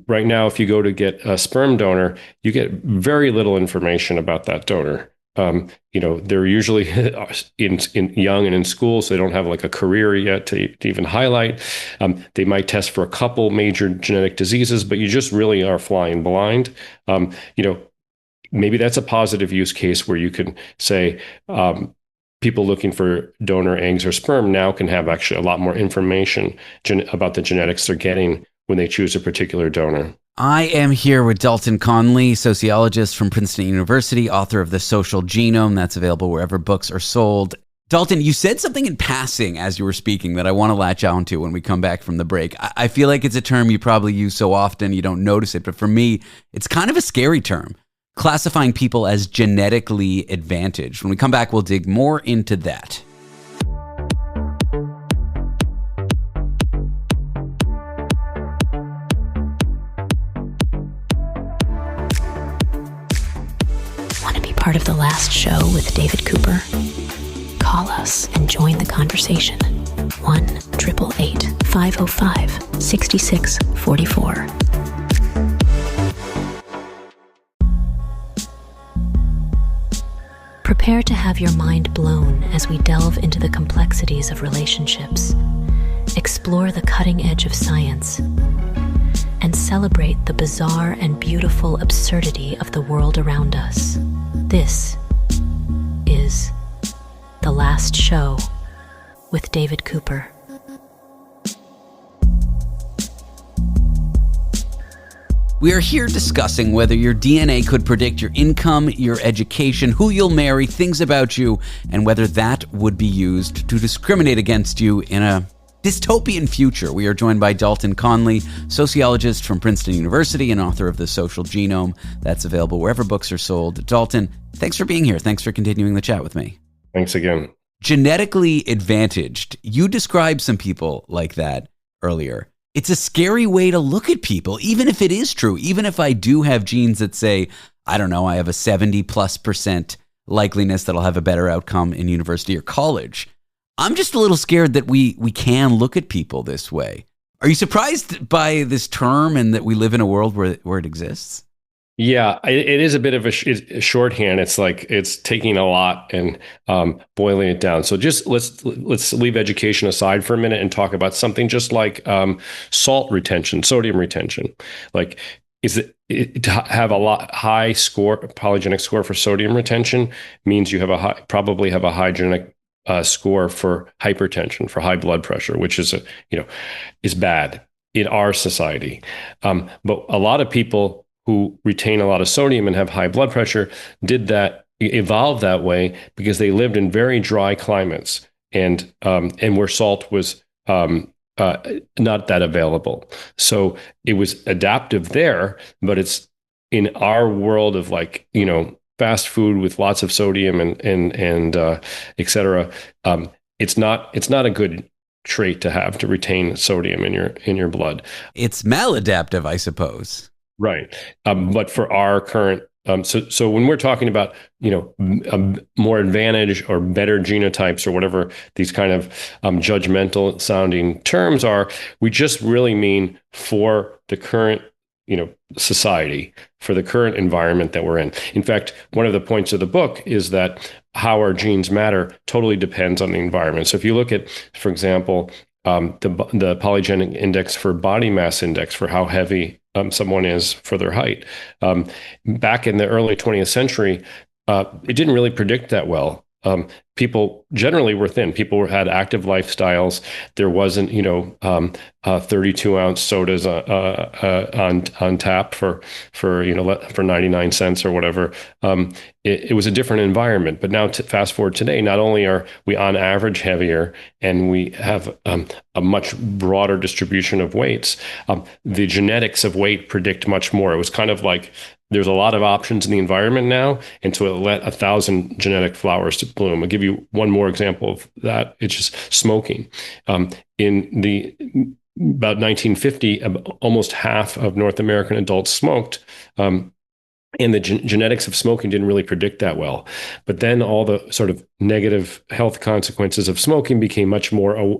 Right now, if you go to get a sperm donor, you get very little information about that donor. They're usually in young and in school, so they don't have like a career yet to even highlight. They might test for a couple major genetic diseases, but you just really are flying blind. Maybe that's a positive use case where you can say people looking for donor eggs or sperm now can have actually a lot more information about the genetics they're getting when they choose a particular donor. I am here with Dalton Conley, sociologist from Princeton University, author of The Social Genome. That's available wherever books are sold. Dalton, you said something in passing as you were speaking that I want to latch on to when we come back from the break. I feel like it's a term you probably use so often you don't notice it, but for me, it's kind of a scary term, classifying people as genetically advantaged. When we come back, we'll dig more into that. Want to be part of the last show with David Cooper? Call us and join the conversation. 1-888-505-6644. Prepare to have your mind blown as we delve into the complexities of relationships, explore the cutting edge of science, and celebrate the bizarre and beautiful absurdity of the world around us. This is The Last Show with David Cooper. We are here discussing whether your DNA could predict your income, your education, who you'll marry, things about you, and whether that would be used to discriminate against you in a dystopian future. We are joined by Dalton Conley, sociologist from Princeton University and author of The Social Genome. That's available wherever books are sold. Dalton, thanks for being here. Thanks for continuing the chat with me. Thanks again. Genetically advantaged. You described some people like that earlier. It's a scary way to look at people, even if it is true. Even if I do have genes that say, I don't know, I have a 70+% likeliness that I'll have a better outcome in university or college. I'm just a little scared that we can look at people this way. Are you surprised by this term and that we live in a world where it exists? Yeah, it is a bit of a shorthand. It's like it's taking a lot and boiling it down. So just let's leave education aside for a minute and talk about something just like salt retention, sodium retention. Like, is it to have a high score, polygenic score for sodium retention means you have probably have a high genetic score for hypertension, for high blood pressure, which is is bad in our society. But a lot of people who retain a lot of sodium and have high blood pressure evolved that way because they lived in very dry climates and where salt was not that available. So it was adaptive there, but it's in our world of fast food with lots of sodium and et cetera. It's not a good trait to have, to retain sodium in your blood. It's maladaptive, I suppose. Right. But for our current, so when we're talking about, more advantage or better genotypes or whatever these kind of judgmental sounding terms are, we just really mean for the current, society, for the current environment that we're in. In fact, one of the points of the book is that how our genes matter totally depends on the environment. So if you look at, for example, the polygenic index for body mass index, for how heavy someone is for their height. Back in the early 20th century, it didn't really predict that well. People generally were thin. People had active lifestyles. There wasn't, 32-ounce sodas on tap for 99 cents or whatever. It was a different environment. But now, fast forward today, not only are we on average heavier and we have a much broader distribution of weights, the genetics of weight predict much more. It was kind of like there's a lot of options in the environment now, and so it let 1,000 genetic flowers to bloom. I'll give you one more example of that. It's just smoking. In about 1950, almost half of North American adults smoked. And the genetics of smoking didn't really predict that well. But then all the sort of negative health consequences of smoking became much more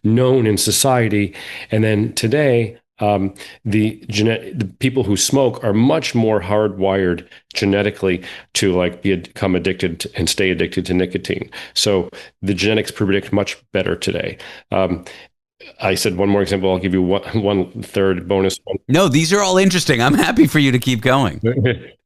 known in society. And then today, the people who smoke are much more hardwired genetically to become addicted and stay addicted to nicotine. So the genetics predict much better today. I said one more example. I'll give you one third bonus one. No, these are all interesting. I'm happy for you to keep going.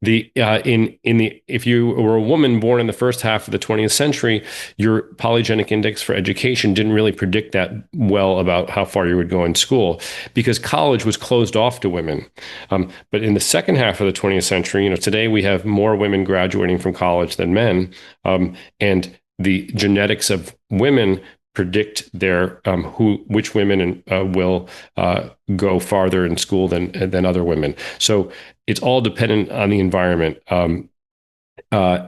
If you were a woman born in the first half of the 20th century, your polygenic index for education didn't really predict that well about how far you would go in school because college was closed off to women. But in the second half of the 20th century, today we have more women graduating from college than men, and the genetics of women predict their which women will go farther in school than other women. So it's all dependent on the environment.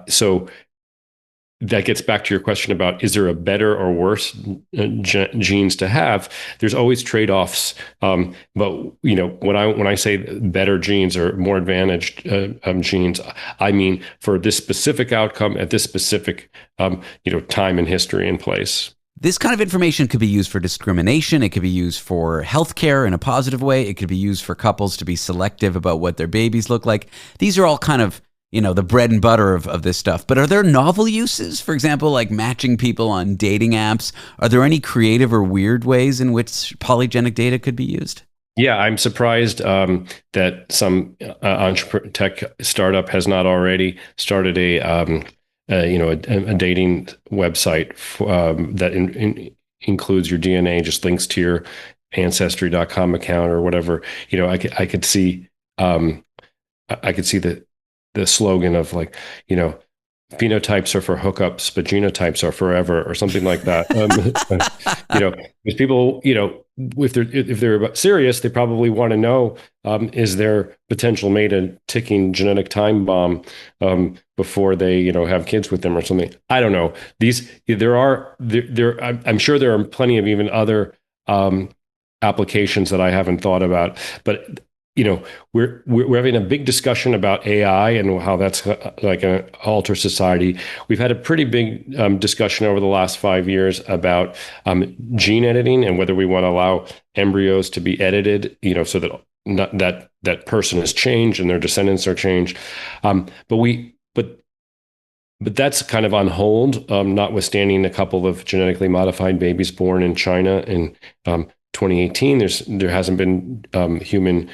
So that gets back to your question about, is there a better or worse genes to have? There's always trade-offs. But when I say better genes or more advantaged genes, I mean for this specific outcome at this specific time and history and place. This kind of information could be used for discrimination. It could be used for healthcare in a positive way. It could be used for couples to be selective about what their babies look like. These are all kind of the bread and butter of this stuff. But are there novel uses? For example, like matching people on dating apps. Are there any creative or weird ways in which polygenic data could be used? Yeah, I'm surprised that some tech startup has not already started a dating website that includes your DNA, just links to your ancestry.com account or whatever. I could see the slogan of phenotypes are for hookups, but genotypes are forever, or something like that. Because people, if they're serious, they probably want to know, is their potential mate a ticking genetic time bomb before they, have kids with them or something? I don't know. I'm sure there are plenty of even other applications that I haven't thought about, but we're having a big discussion about AI and how that's like an alter society. We've had a pretty big discussion over the last 5 years about gene editing and whether we want to allow embryos to be edited, so that that person is changed and their descendants are changed. But that's kind of on hold, notwithstanding a couple of genetically modified babies born in China in 2018. There hasn't been human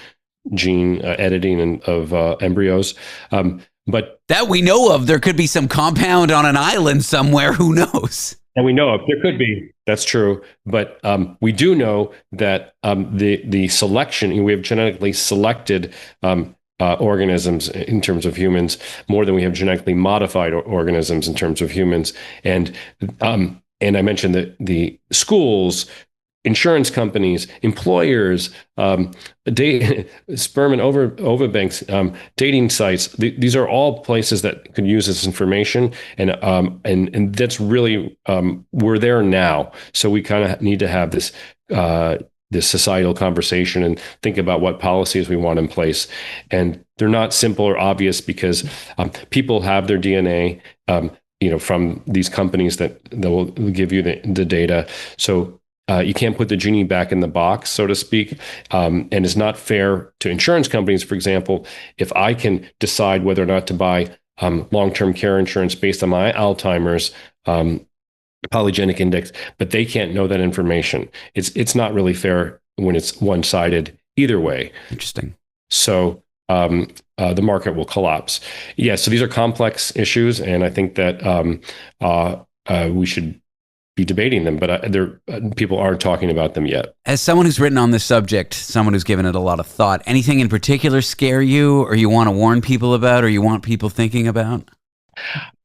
gene editing of embryos. But that we know of, there could be some compound on an island somewhere. Who knows? And we know of, there could be. That's true. But we do know that the selection, we have genetically selected organisms in terms of humans more than we have genetically modified organisms in terms of humans. And I mentioned that the schools, insurance companies, employers, sperm and ova banks, dating sites. These are all places that could use this information, and that's really we're there now. So we kind of need to have this societal conversation and think about what policies we want in place. And they're not simple or obvious because people have their DNA, from these companies that will give you the data. So you can't put the genie back in the box, so to speak. And it's not fair to insurance companies, for example, if I can decide whether or not to buy long-term care insurance based on my Alzheimer's polygenic index, but they can't know that information. It's not really fair when it's one-sided either way. Interesting. So the market will collapse. Yeah, so these are complex issues, and I think that we should be debating them, but people aren't talking about them yet. As someone who's written on this subject, someone who's given it a lot of thought, anything in particular scare you, or you want to warn people about, or you want people thinking about?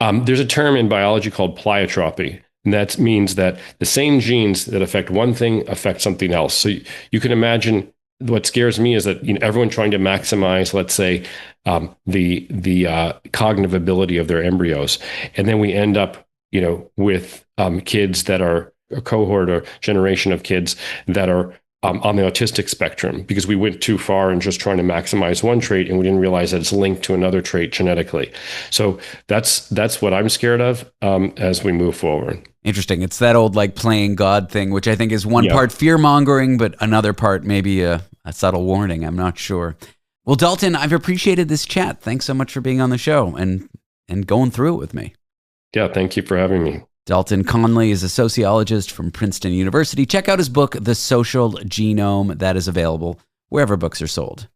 There's a term in biology called pleiotropy, and that means that the same genes that affect one thing affect something else. So you can imagine what scares me is that everyone trying to maximize, let's say, the cognitive ability of their embryos, and then we end up with kids that are a cohort or generation of kids that are on the autistic spectrum because we went too far in just trying to maximize one trait and we didn't realize that it's linked to another trait genetically. So that's what I'm scared of as we move forward. Interesting. It's that old playing God thing, which I think is one part fear mongering, but another part maybe a subtle warning. I'm not sure. Well, Dalton, I've appreciated this chat. Thanks so much for being on the show and going through it with me. Yeah, thank you for having me. Dalton Conley is a sociologist from Princeton University. Check out his book, The Social Genome. That is available wherever books are sold.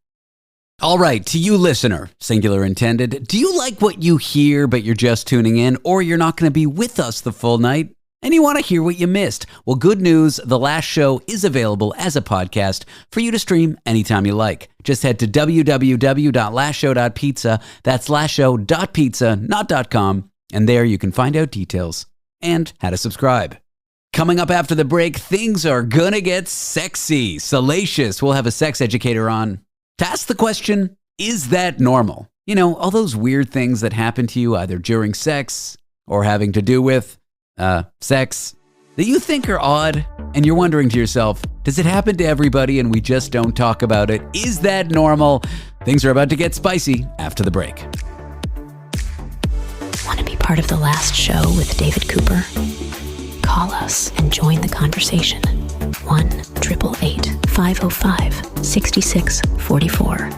All right, to you listener, singular intended, do you like what you hear, but you're just tuning in, or you're not going to be with us the full night, and you want to hear what you missed? Well, good news, The Last Show is available as a podcast for you to stream anytime you like. Just head to www.lastshow.pizza. That's lastshow.pizza, not .com. And there you can find out details and how to subscribe. Coming up after the break, things are gonna get sexy, salacious. We'll have a sex educator on to ask the question, is that normal? You know, all those weird things that happen to you either during sex or having to do with sex that you think are odd, and you're wondering to yourself, does it happen to everybody and we just don't talk about it? Is that normal? Things are about to get spicy after the break. Want to be part of the last show with David Cooper? Call us and join the conversation. 1-888-505-6644.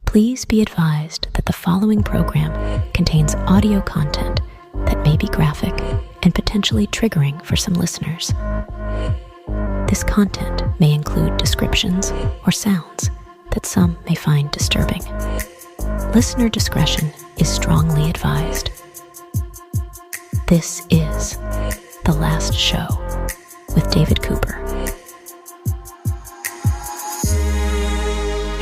Please be advised that the following program contains audio content that may be graphic and potentially triggering for some listeners. This content may include descriptions or sounds that some may find disturbing. Listener discretion is strongly advised. This is The Last Show with David Cooper.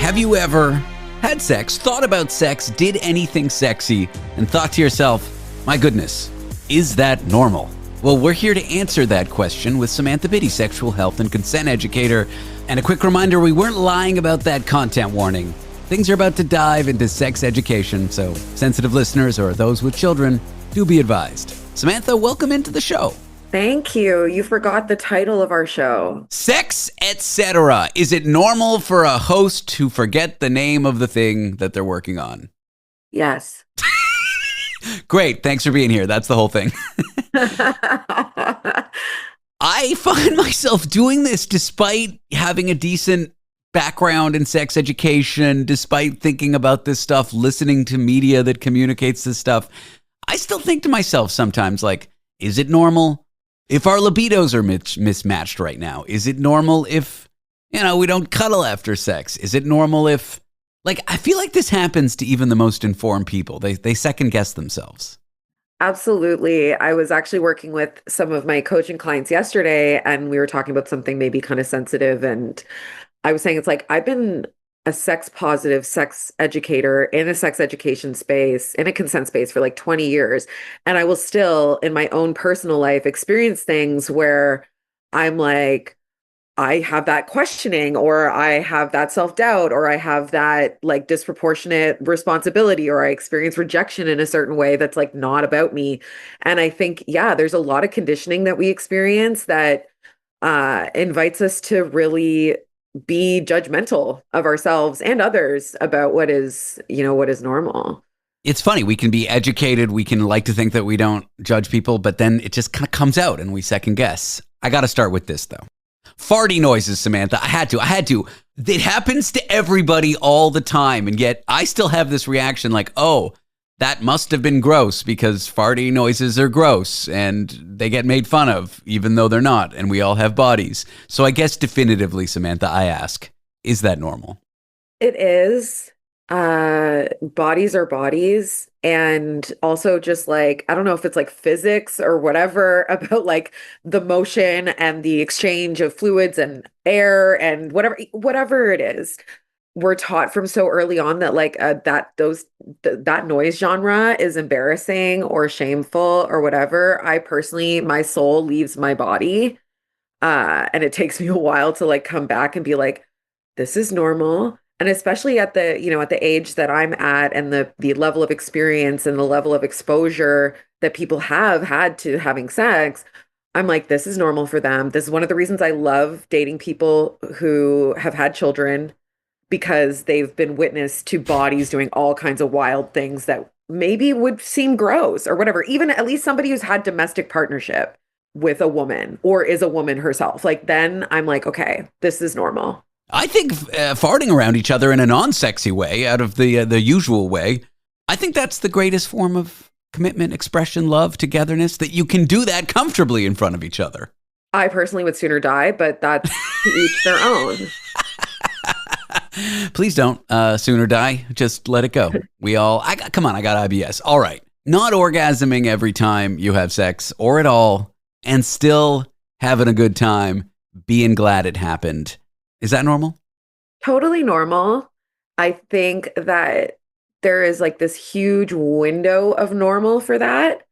Have you ever had sex, thought about sex, did anything sexy, and thought to yourself, my goodness, is that normal? Well, we're here to answer that question with Samantha Bitty, sexual health and consent educator. And a quick reminder, we weren't lying about that content warning. Things are about to dive into sex education, so sensitive listeners or those with children, do be advised. Samantha, welcome into the show. Thank you. You forgot the title of our show. Sex, etc. Is it normal for a host to forget the name of the thing that they're working on? Yes. Great. Thanks for being here. That's the whole thing. I find myself doing this despite having a decent background in sex education, despite thinking about this stuff, listening to media that communicates this stuff. I still think to myself sometimes, like, is it normal if our libidos are mismatched right now? Is it normal if, we don't cuddle after sex? Is it normal if, I feel like this happens to even the most informed people. They second guess themselves. Absolutely. I was actually working with some of my coaching clients yesterday, and we were talking about something maybe kind of sensitive. And I was saying, it's like, I've been a sex positive sex educator in a sex education space, in a consent space for like 20 years. And I will still, in my own personal life, experience things where I'm like, I have that questioning, or I have that self-doubt, or I have that like disproportionate responsibility, or I experience rejection in a certain way that's like not about me. And I think, there's a lot of conditioning that we experience that invites us to really be judgmental of ourselves and others about what is normal. It's funny. We can be educated. We can like to think that we don't judge people, but then it just kind of comes out and we second guess. I got to start with this though. Farty noises, Samantha. I had to. It happens to everybody all the time. And yet I still have this reaction like, oh, that must have been gross because farty noises are gross and they get made fun of even though they're not. And we all have bodies. So I guess definitively, Samantha, I ask, is that normal? It is. Bodies are bodies. And also just like, I don't know if it's like physics or whatever about like the motion and the exchange of fluids and air and whatever it is. We're taught from so early on that like that noise genre is embarrassing or shameful or whatever. I personally, my soul leaves my body. And it takes me a while to like come back and be like, this is normal. And especially at the, at the age that I'm at and the level of experience and the level of exposure that people have had to having sex, I'm like, this is normal for them. This is one of the reasons I love dating people who have had children, because they've been witness to bodies doing all kinds of wild things that maybe would seem gross or whatever. Even at least somebody who's had domestic partnership with a woman or is a woman herself. Like, then I'm like, okay, this is normal. I think farting around each other in a non-sexy way, out of the usual way, I think that's the greatest form of commitment, expression, love, togetherness, that you can do that comfortably in front of each other. I personally would sooner die, but that's to each their own. Please don't sooner die. Just let it go. Come on, I got IBS. All right. Not orgasming every time you have sex or at all, and still having a good time, being glad it happened. Is that normal? Totally normal. I think that there is like this huge window of normal for that.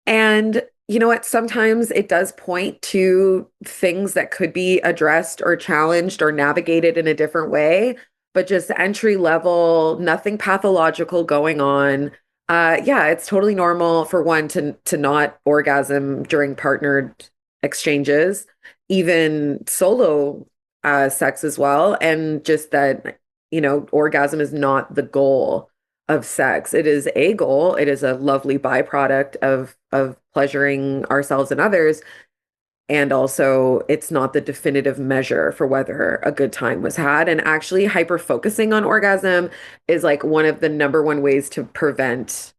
And you know what? Sometimes it does point to things that could be addressed or challenged or navigated in a different way, but just entry level, nothing pathological going on. Yeah, it's totally normal for one to not orgasm during partnered exchanges, even solo sex as well, and just that, you know, orgasm is not the goal of sex. It is a goal. It is a lovely byproduct of pleasuring ourselves and others. And also, it's not the definitive measure for whether a good time was had. And actually, hyper focusing on orgasm is like one of the number one ways to prevent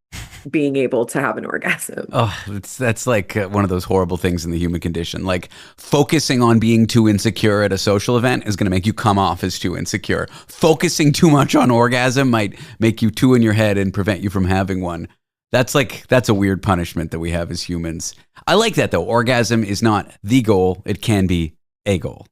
being able to have an orgasm. Oh, that's like one of those horrible things in the human condition. Like focusing on being too insecure at a social event is going to make you come off as too insecure. Focusing too much on orgasm might make you too in your head and prevent you from having one. That's a weird punishment that we have as humans. I like that though. Orgasm is not the goal. It can be a goal.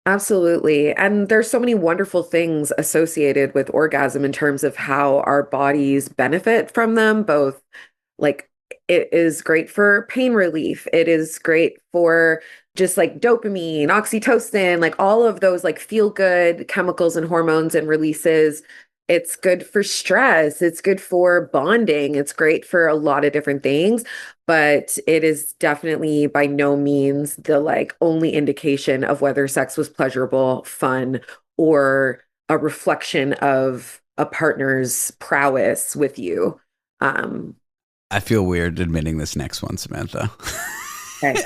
Absolutely. And there's so many wonderful things associated with orgasm in terms of how our bodies benefit from them, both like it is great for pain relief. It is great for just like dopamine, oxytocin, like all of those like feel good chemicals and hormones and releases. It's good for stress. It's good for bonding. It's great for a lot of different things, but it is definitely by no means the like only indication of whether sex was pleasurable, fun, or a reflection of a partner's prowess with you. I feel weird admitting this next one, Samantha. Okay.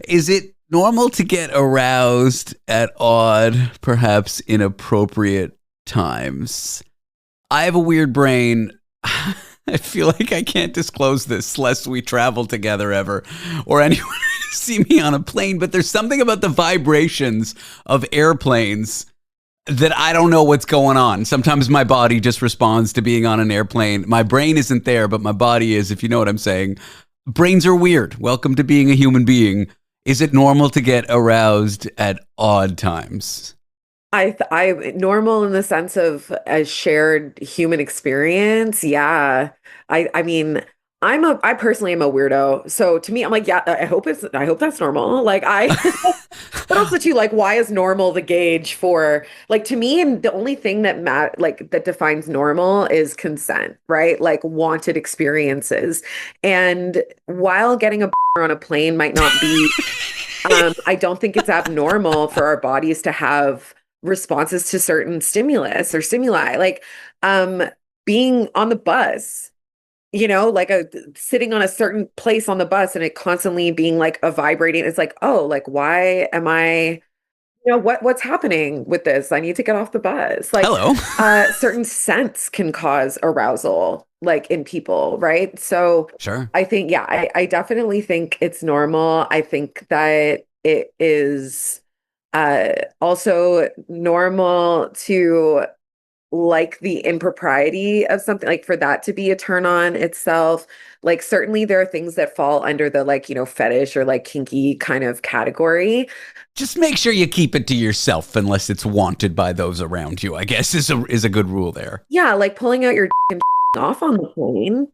Is it normal to get aroused at odd, perhaps inappropriate times? I have a weird brain. I feel like I can't disclose this lest we travel together ever or anyone see me on a plane, but there's something about the vibrations of airplanes that I don't know what's going on. Sometimes my body just responds to being on an airplane. My brain isn't there, but my body is, if you know what I'm saying. Brains are weird. Welcome to being a human being. Is it normal to get aroused at odd times? I normal in the sense of a shared human experience. Yeah. I mean, I personally am a weirdo. So to me, I'm like, yeah, I hope that's normal. Like but also too, like, why is normal the gauge for, like, to me, and the only thing that defines normal is consent, right? Like wanted experiences. And while getting a on a plane might not be, I don't think it's abnormal for our bodies to have responses to certain stimulus or stimuli, like being on the bus, you know, like sitting on a certain place on the bus and it constantly being like a vibrating. It's like, oh, like, why am I, you know, what's happening with this? I need to get off the bus. Like, hello. Certain scents can cause arousal, like in people, right? So Sure. I think, yeah, I definitely think it's normal. I think that it is also normal to like the impropriety of something, like for that to be a turn on itself. Like certainly there are things that fall under the like, you know, fetish or like kinky kind of category. Just make sure you keep it to yourself unless it's wanted by those around you, I guess is a good rule there. Yeah, like pulling out your and off on the plane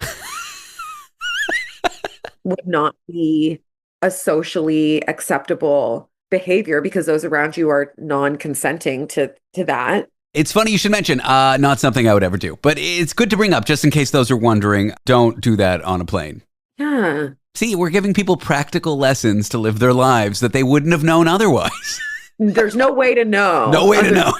would not be a socially acceptable behavior because those around you are non-consenting to that. It's funny you should mention, not something I would ever do, but it's good to bring up just in case those are wondering. Don't do that on a plane. Yeah. See, we're giving people practical lessons to live their lives that they wouldn't have known otherwise. There's no way to know. No way to know.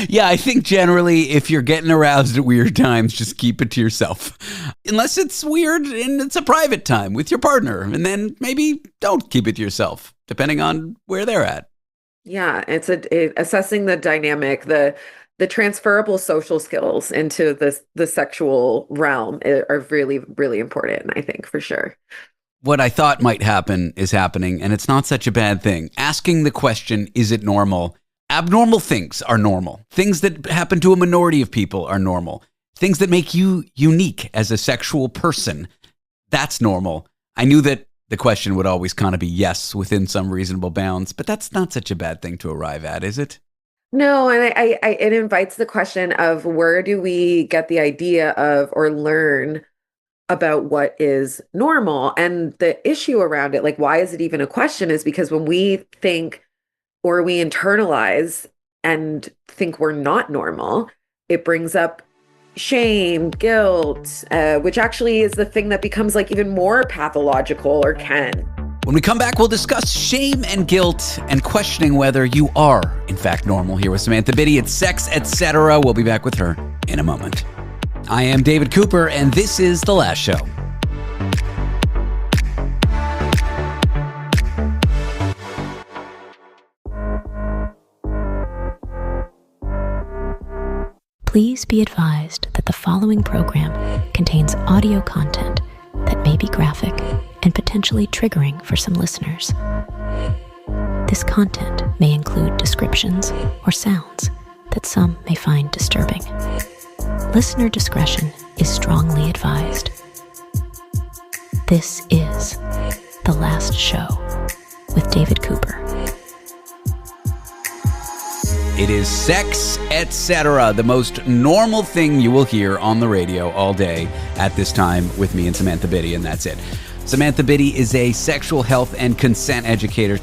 Yeah, I think generally if you're getting aroused at weird times, just keep it to yourself. Unless it's weird and it's a private time with your partner. And then maybe don't keep it to yourself, depending on where they're at. Yeah, it's assessing the dynamic, the transferable social skills into the sexual realm are really, really important, I think, for sure. What I thought might happen is happening, and it's not such a bad thing. Asking the question, is it normal? Abnormal things are normal. Things that happen to a minority of people are normal. Things that make you unique as a sexual person, that's normal. I knew that the question would always kind of be yes within some reasonable bounds, but that's not such a bad thing to arrive at, is it? No, and it invites the question of where do we get the idea of or learn about what is normal? And the issue around it, like why is it even a question, is because when we think or we internalize and think we're not normal, it brings up shame, guilt, which actually is the thing that becomes like even more pathological or can. When we come back, we'll discuss shame and guilt and questioning whether you are, in fact, normal here with Samantha Bitty. It's Sex, Etc. We'll be back with her in a moment. I am David Cooper, and this is The Last Show. Please be advised that the following program contains audio content that may be graphic and potentially triggering for some listeners. This content may include descriptions or sounds that some may find disturbing. Listener discretion is strongly advised. This is The Last Show with David Cooper. It is Sex, Etc., the most normal thing you will hear on the radio all day at this time with me and Samantha Bitty, and that's it. Samantha Bitty is a sexual health and consent educator.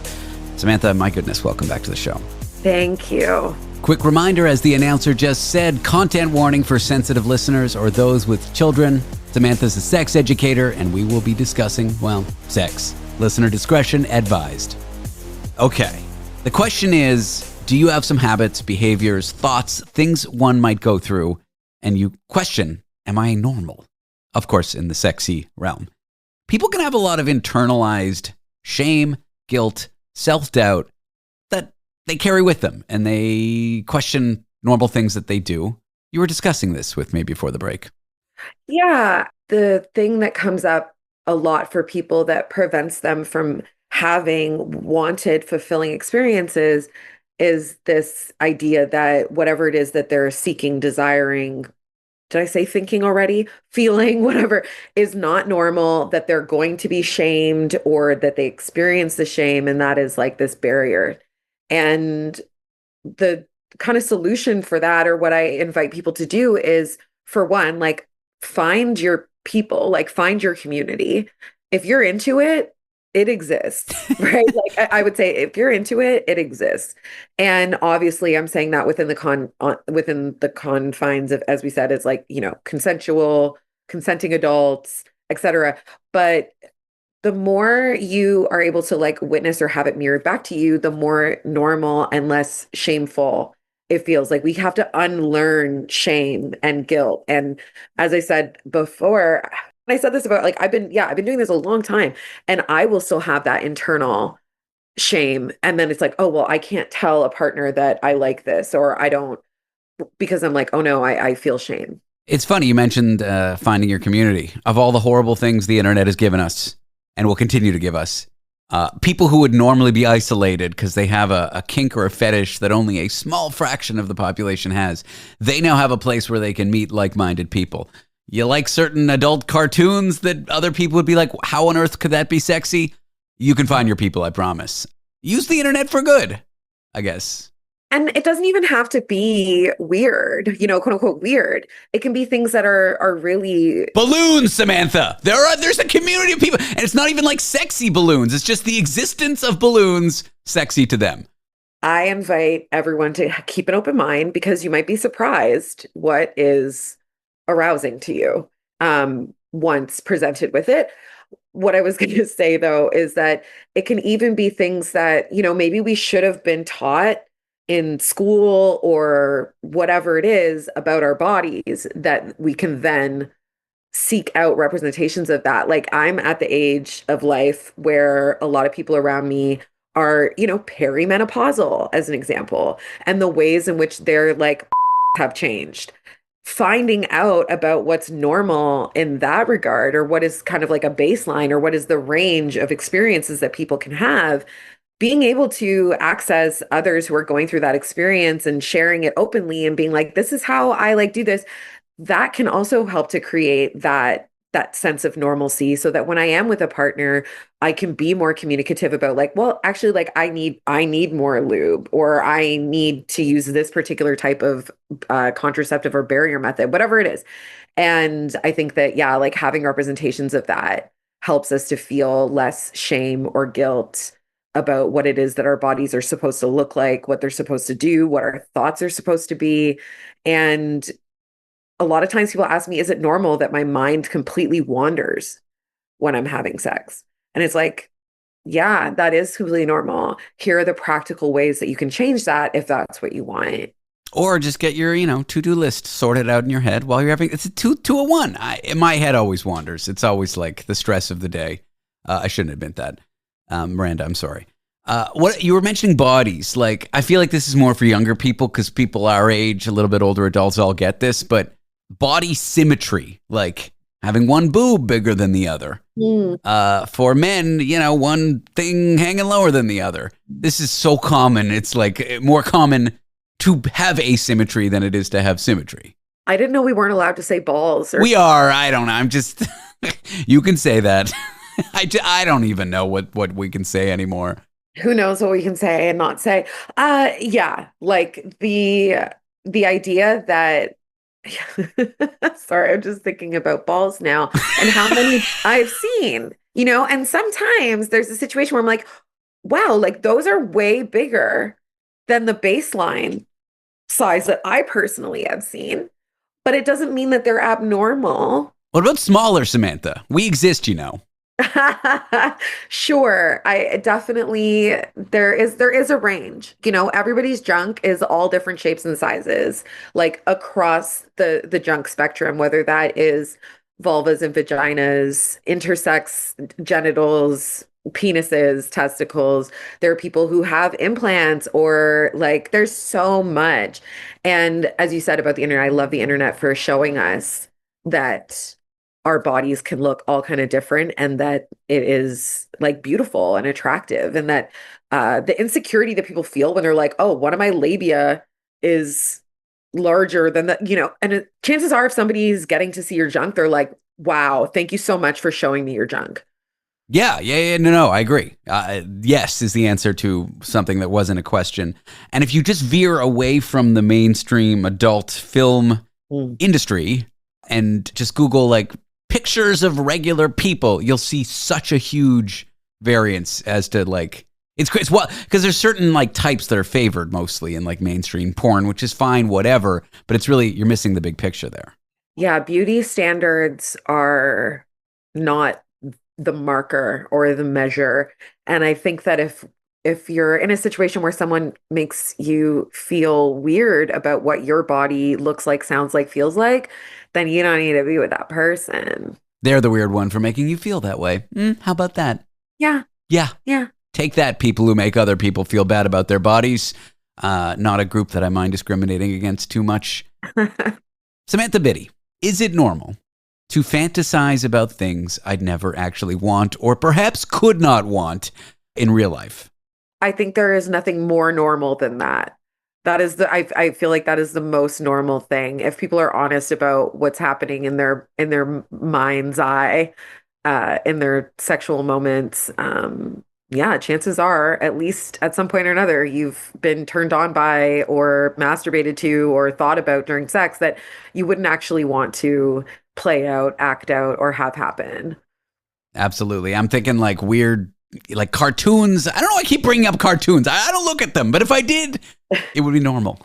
Samantha, my goodness, welcome back to the show. Thank you. Quick reminder, as the announcer just said, content warning for sensitive listeners or those with children. Samantha's a sex educator, and we will be discussing, well, sex. Listener discretion advised. Okay, the question is, do you have some habits, behaviors, thoughts, things one might go through, and you question, am I normal? Of course, in the sexy realm. People can have a lot of internalized shame, guilt, self-doubt that they carry with them, and they question normal things that they do. You were discussing this with me before the break. Yeah, the thing that comes up a lot for people that prevents them from having wanted, fulfilling experiences is this idea that whatever it is that they're seeking, desiring, did I say thinking already? Feeling, whatever, is not normal, that they're going to be shamed or that they experience the shame. And that is like this barrier. And the kind of solution for that, or what I invite people to do, is for one, like find your people, like find your community. If you're into it, it exists, right? Like I would say, if you're into it, it exists. And obviously I'm saying that within the confines of, as we said, it's like, consensual, consenting adults, etc. But the more you are able to like witness or have it mirrored back to you, the more normal and less shameful it feels. Like we have to unlearn shame and guilt. And as I said before, I said this about like, I've been doing this a long time, and I will still have that internal shame. And then it's like, oh, well, I can't tell a partner that I like this, or I don't, because I'm like, oh no, I feel shame. It's funny you mentioned finding your community. Of all the horrible things the internet has given us and will continue to give us, people who would normally be isolated because they have a kink or a fetish that only a small fraction of the population has, they now have a place where they can meet like-minded people. You like certain adult cartoons that other people would be like, how on earth could that be sexy? You can find your people, I promise. Use the internet for good, I guess. And it doesn't even have to be weird, quote unquote weird. It can be things that are really... Balloons, Samantha. There's a community of people. And it's not even like sexy balloons. It's just the existence of balloons sexy to them. I invite everyone to keep an open mind, because you might be surprised what is arousing to you once presented with it. What I was going to say, though, is that it can even be things that, maybe we should have been taught in school or whatever it is about our bodies, that we can then seek out representations of that. Like I'm at the age of life where a lot of people around me are, perimenopausal, as an example, and the ways in which they're like have changed. Finding out about what's normal in that regard, or what is kind of like a baseline, or what is the range of experiences that people can have, being able to access others who are going through that experience and sharing it openly and being like, this is how I like do this, that can also help to create that that sense of normalcy so that when I am with a partner, I can be more communicative about like, well, actually, like I need more lube, or I need to use this particular type of contraceptive or barrier method, whatever it is. And I think that, yeah, like having representations of that helps us to feel less shame or guilt about what it is that our bodies are supposed to look like, what they're supposed to do, what our thoughts are supposed to be. And a lot of times people ask me, is it normal that my mind completely wanders when I'm having sex? And it's like, yeah, that is completely normal. Here are the practical ways that you can change that if that's what you want. Or just get your, to-do list sorted out in your head while you're having, it's a two a one. My head always wanders. It's always like the stress of the day. I shouldn't admit that. Miranda, I'm sorry. What you were mentioning bodies, like, I feel like this is more for younger people because people our age, a little bit older adults all get this, but body symmetry, like having one boob bigger than the other. For men, one thing hanging lower than the other. This is so common. It's like more common to have asymmetry than it is to have symmetry. I didn't know we weren't allowed to say balls. We are. I don't know. I'm just, you can say that. I don't even know what we can say anymore. Who knows what we can say and not say. Yeah, like the idea that sorry, I'm just thinking about balls now and how many I've seen, and sometimes there's a situation where I'm like, wow, like those are way bigger than the baseline size that I personally have seen, but it doesn't mean that they're abnormal. What about smaller, Samantha? We exist, Sure. I definitely, there is a range, everybody's junk is all different shapes and sizes, like across the junk spectrum, whether that is vulvas and vaginas, intersex genitals, penises, testicles. There are people who have implants, or like there's so much. And as you said about the internet, I love the internet for showing us that our bodies can look all kind of different, and that it is like beautiful and attractive, and that the insecurity that people feel when they're like, oh, one of my labia is larger than that, and chances are if somebody's getting to see your junk, they're like, wow, thank you so much for showing me your junk. Yeah, no, I agree. Yes is the answer to something that wasn't a question. And if you just veer away from the mainstream adult film industry and just Google like pictures of regular people, you'll see such a huge variance as to like, it's crazy. Well, because there's certain like types that are favored mostly in like mainstream porn, which is fine, whatever, but it's really, you're missing the big picture there. Yeah, beauty standards are not the marker or the measure. And I think that if you're in a situation where someone makes you feel weird about what your body looks like, sounds like, feels like, then you don't need to be with that person. They're the weird one for making you feel that way. How about that? Yeah. Take that, people who make other people feel bad about their bodies. Not a group that I mind discriminating against too much. Samantha Bitty, is it normal to fantasize about things I'd never actually want, or perhaps could not want in real life? I think there is nothing more normal than that. That is I feel like that is the most normal thing. If people are honest about what's happening in their mind's eye, in their sexual moments, yeah, chances are, at least at some point or another, you've been turned on by or masturbated to or thought about during sex that you wouldn't actually want to play out, act out, or have happen. Absolutely. I'm thinking like weird, like cartoons. I don't know. I keep bringing up cartoons. I don't look at them, but if I did, it would be normal.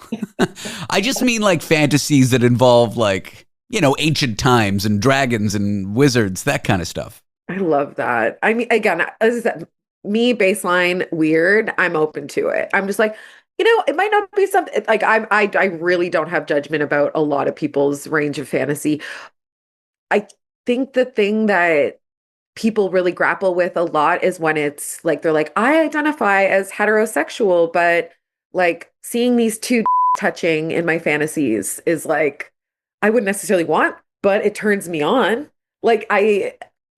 I just mean like fantasies that involve like, ancient times and dragons and wizards, that kind of stuff. I love that. I mean, again, as I said, me baseline weird, I'm open to it. I'm just like, it might not be something like I really don't have judgment about a lot of people's range of fantasy. I think the thing that people really grapple with a lot is when it's like, they're like, I identify as heterosexual, but like seeing these two touching in my fantasies is like, I wouldn't necessarily want, but it turns me on. Like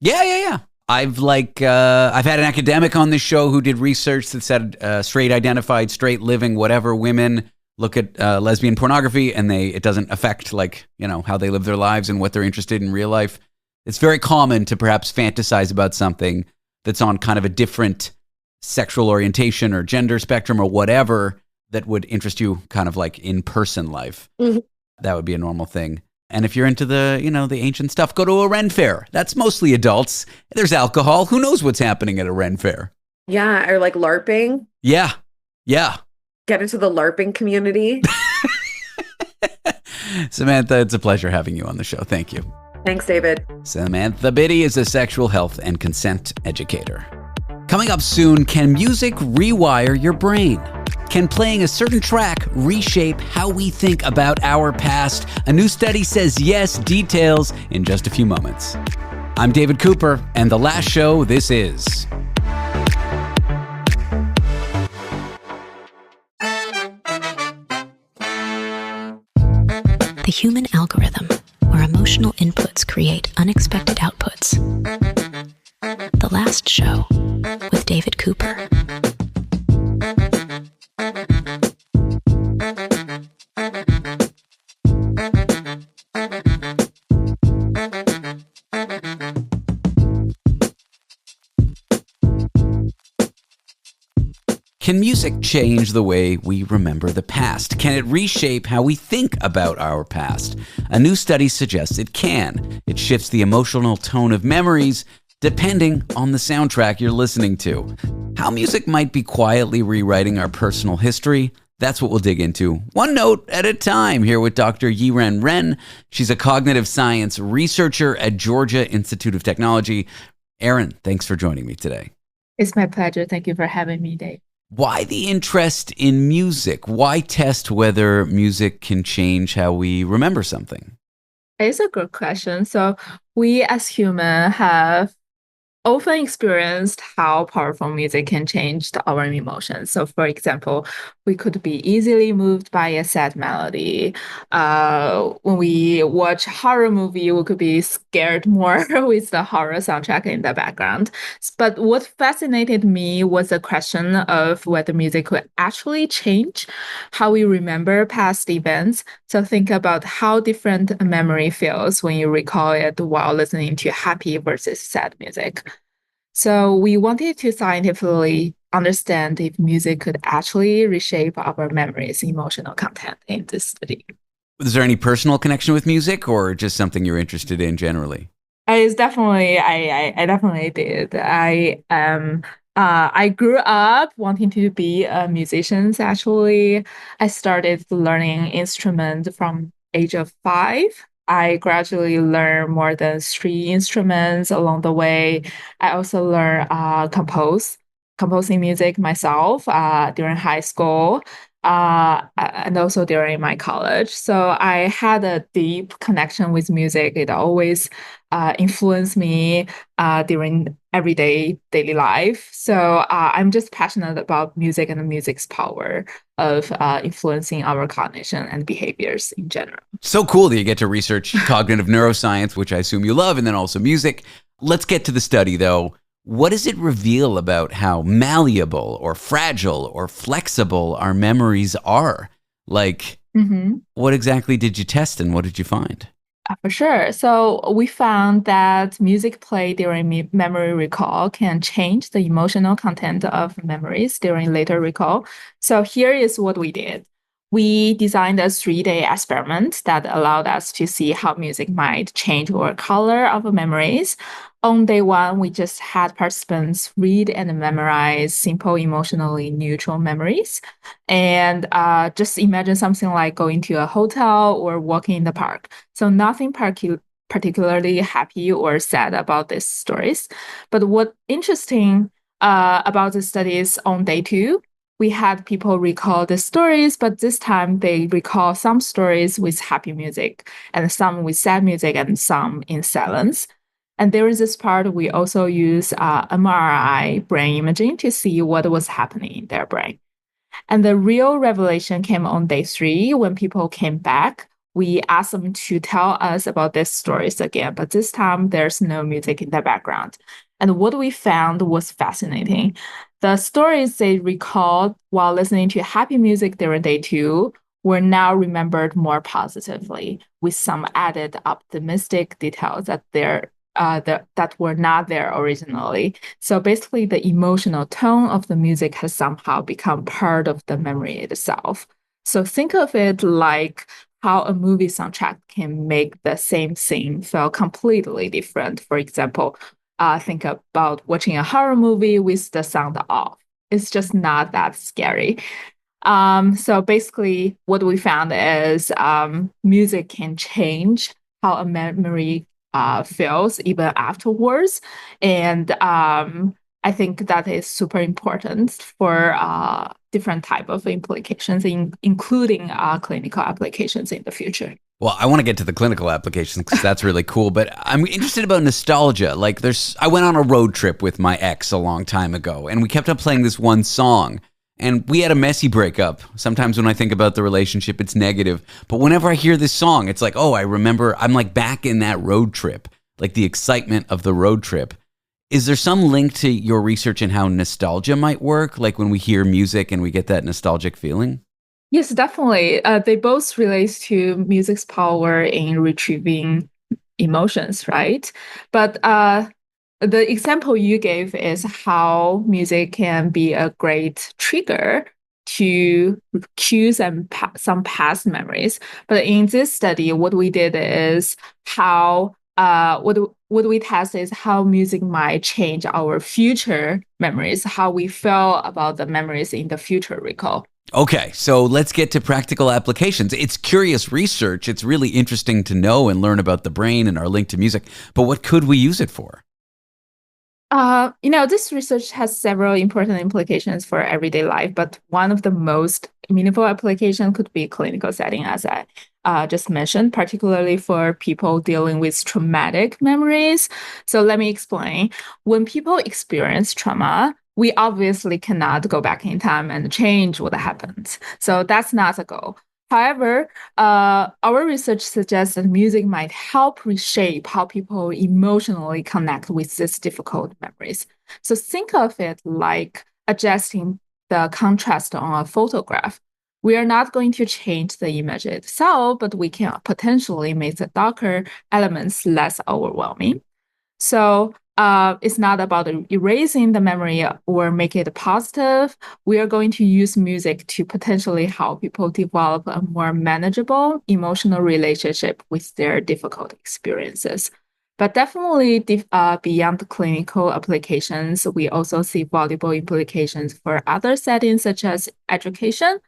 Yeah. I've had an academic on this show who did research that said straight identified, straight living, whatever women look at lesbian pornography and it doesn't affect like, how they live their lives and what they're interested in real life. It's very common to perhaps fantasize about something that's on kind of a different sexual orientation or gender spectrum or whatever that would interest you kind of like in person life. Mhm. That would be a normal thing. And if you're into the, the ancient stuff, go to a Ren fair. That's mostly adults. There's alcohol. Who knows what's happening at a Ren fair? Yeah, or like LARPing. Yeah. Get into the LARPing community. Samantha, it's a pleasure having you on the show. Thank you. Thanks, David. Samantha Bitty is a sexual health and consent educator. Coming up soon, can music rewire your brain? Can playing a certain track reshape how we think about our past? A new study says yes. Details in just a few moments. I'm David Cooper, and the last show this is. The human algorithm, where emotional inputs create unexpected outputs. The last show with David Cooper. Can music change the way we remember the past? Can it reshape how we think about our past? A new study suggests it can. It shifts the emotional tone of memories depending on the soundtrack you're listening to. How music might be quietly rewriting our personal history, that's what we'll dig into, one note at a time, here with Dr. Yiren Ren. She's a cognitive science researcher at Georgia Institute of Technology. Erin, thanks for joining me today. It's my pleasure. Thank you for having me, Dave. Why the interest in music? Why test whether music can change how we remember something? It's a good question. So we as humans have often experienced how powerful music can change our emotions. So for example, we could be easily moved by a sad melody. When we watch horror movie, we could be scared more with the horror soundtrack in the background. But what fascinated me was the question of whether music could actually change how we remember past events. So think about how different a memory feels when you recall it while listening to happy versus sad music. So we wanted to scientifically understand if music could actually reshape our memories' emotional content in this study. Is there any personal connection with music or just something you're interested in generally? It's definitely, I definitely did. I grew up wanting to be a musician. Actually, I started learning instruments from age of 5. I gradually learned more than 3 instruments along the way. I also learned composing music myself during high school and also during my college. So I had a deep connection with music. It always influenced me during everyday daily life. So I'm just passionate about music and the music's power of influencing our cognition and behaviors in general. So cool that you get to research cognitive neuroscience, which I assume you love, and then also music. Let's get to the study, though. What does it reveal about how malleable or fragile or flexible our memories are? Like, What exactly did you test and what did you find? For sure. So we found that music played during memory recall can change the emotional content of memories during later recall. So here is what we did. We designed a 3-day experiment that allowed us to see how music might change our color of memories. On day 1, we just had participants read and memorize simple, emotionally neutral memories. And just imagine something like going to a hotel or walking in the park. So nothing particularly happy or sad about these stories. But what's interesting about the studies on day 2, we had people recall the stories, but this time they recall some stories with happy music and some with sad music and some in silence. And there is this part we also use MRI brain imaging to see what was happening in their brain. And the real revelation came on day 3 when people came back. We asked them to tell us about these stories again, but this time there's no music in the background. And what we found was fascinating. The stories they recalled while listening to happy music during day 2 were now remembered more positively, with some added optimistic details that their that were not there originally. So basically, the emotional tone of the music has somehow become part of the memory itself. So think of it like how a movie soundtrack can make the same scene feel completely different. For example, think about watching a horror movie with the sound off. It's just not that scary. So basically, what we found is music can change how a memory feels even afterwards. And I think that is super important for different type of implications, including clinical applications in the future. Well, I want to get to the clinical applications because that's really cool, but I'm interested about nostalgia. Like I went on a road trip with my ex a long time ago, and we kept on playing this one song, and we had a messy breakup. Sometimes when I think about the relationship, it's negative, but whenever I hear this song, it's like, oh, I remember, I'm like back in that road trip, like the excitement of the road trip. Is there some link to your research in how nostalgia might work? Like when we hear music and we get that nostalgic feeling? Yes, definitely. They both relate to music's power in retrieving emotions, right? But the example you gave is how music can be a great trigger to cues and some past memories. But in this study, what we did is how what we test is how music might change our future memories, how we feel about the memories in the future recall. Okay, so let's get to practical applications. It's curious research. It's really interesting to know and learn about the brain and our link to music. But what could we use it for? This research has several important implications for everyday life, but one of the most meaningful application could be clinical setting, as I just mentioned, particularly for people dealing with traumatic memories. So let me explain. When people experience trauma, we obviously cannot go back in time and change what happened. So that's not the goal. However, our research suggests that music might help reshape how people emotionally connect with these difficult memories. So think of it like adjusting the contrast on a photograph. We are not going to change the image itself, but we can potentially make the darker elements less overwhelming. So it's not about erasing the memory or make it positive. We are going to use music to potentially help people develop a more manageable emotional relationship with their difficult experiences. But definitely beyond the clinical applications, we also see valuable implications for other settings such as education.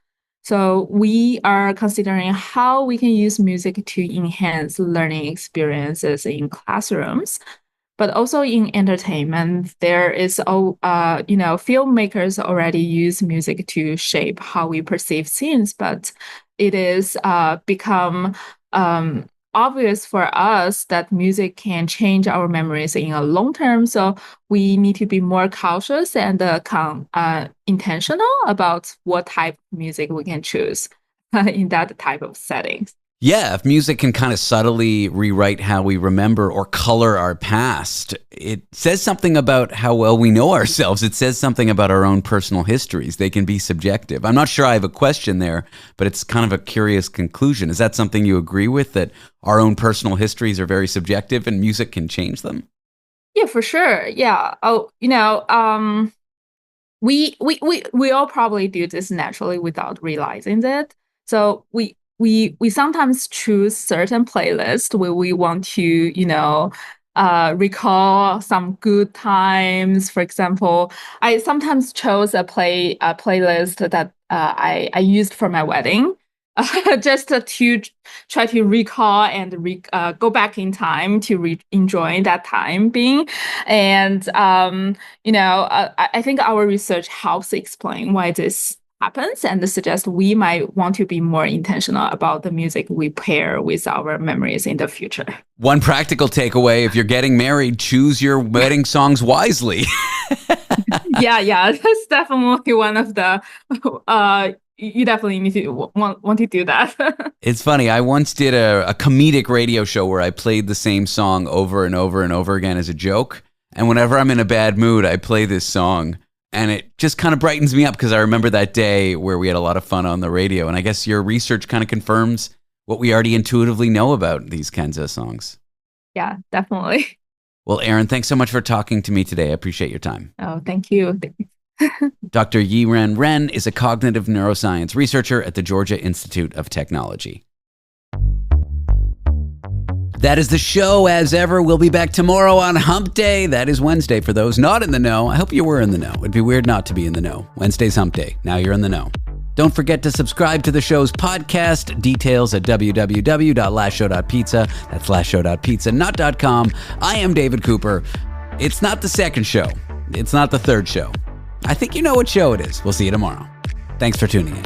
So we are considering how we can use music to enhance learning experiences in classrooms. But also in entertainment, there is, filmmakers already use music to shape how we perceive scenes, but it is become obvious for us that music can change our memories in a long term. So we need to be more cautious and intentional about what type of music we can choose in that type of settings. Yeah, if music can kind of subtly rewrite how we remember or color our past, it says something about how well we know ourselves. It says something about our own personal histories. They can be subjective. I'm not sure I have a question there, but it's kind of a curious conclusion. Is that something you agree with, that our own personal histories are very subjective and music can change them? Yeah, for sure. Yeah. We all probably do this naturally without realizing it. So we sometimes choose certain playlists where we want to, recall some good times. For example, I sometimes chose a playlist that I used for my wedding. Just to try to recall and go back in time to enjoy that time being. And, I think our research helps explain why this happens and suggest we might want to be more intentional about the music we pair with our memories in the future. One practical takeaway, if you're getting married, choose your wedding songs wisely. Yeah, that's definitely one of the you definitely need to want to do that. It's funny. I once did a comedic radio show where I played the same song over and over and over again as a joke. And whenever I'm in a bad mood, I play this song. And it just kind of brightens me up because I remember that day where we had a lot of fun on the radio. And I guess your research kind of confirms what we already intuitively know about these kinds of songs. Yeah, definitely. Well, Erin, thanks so much for talking to me today. I appreciate your time. Oh, thank you. Dr. Yiren Ren is a cognitive neuroscience researcher at the Georgia Institute of Technology. That is the show as ever. We'll be back tomorrow on Hump Day. That is Wednesday for those not in the know. I hope you were in the know. It'd be weird not to be in the know. Wednesday's Hump Day. Now you're in the know. Don't forget to subscribe to the show's podcast. Details at www.lastshow.pizza. That's lastshow.pizza, not .com. I am David Cooper. It's not the second show. It's not the third show. I think you know what show it is. We'll see you tomorrow. Thanks for tuning in.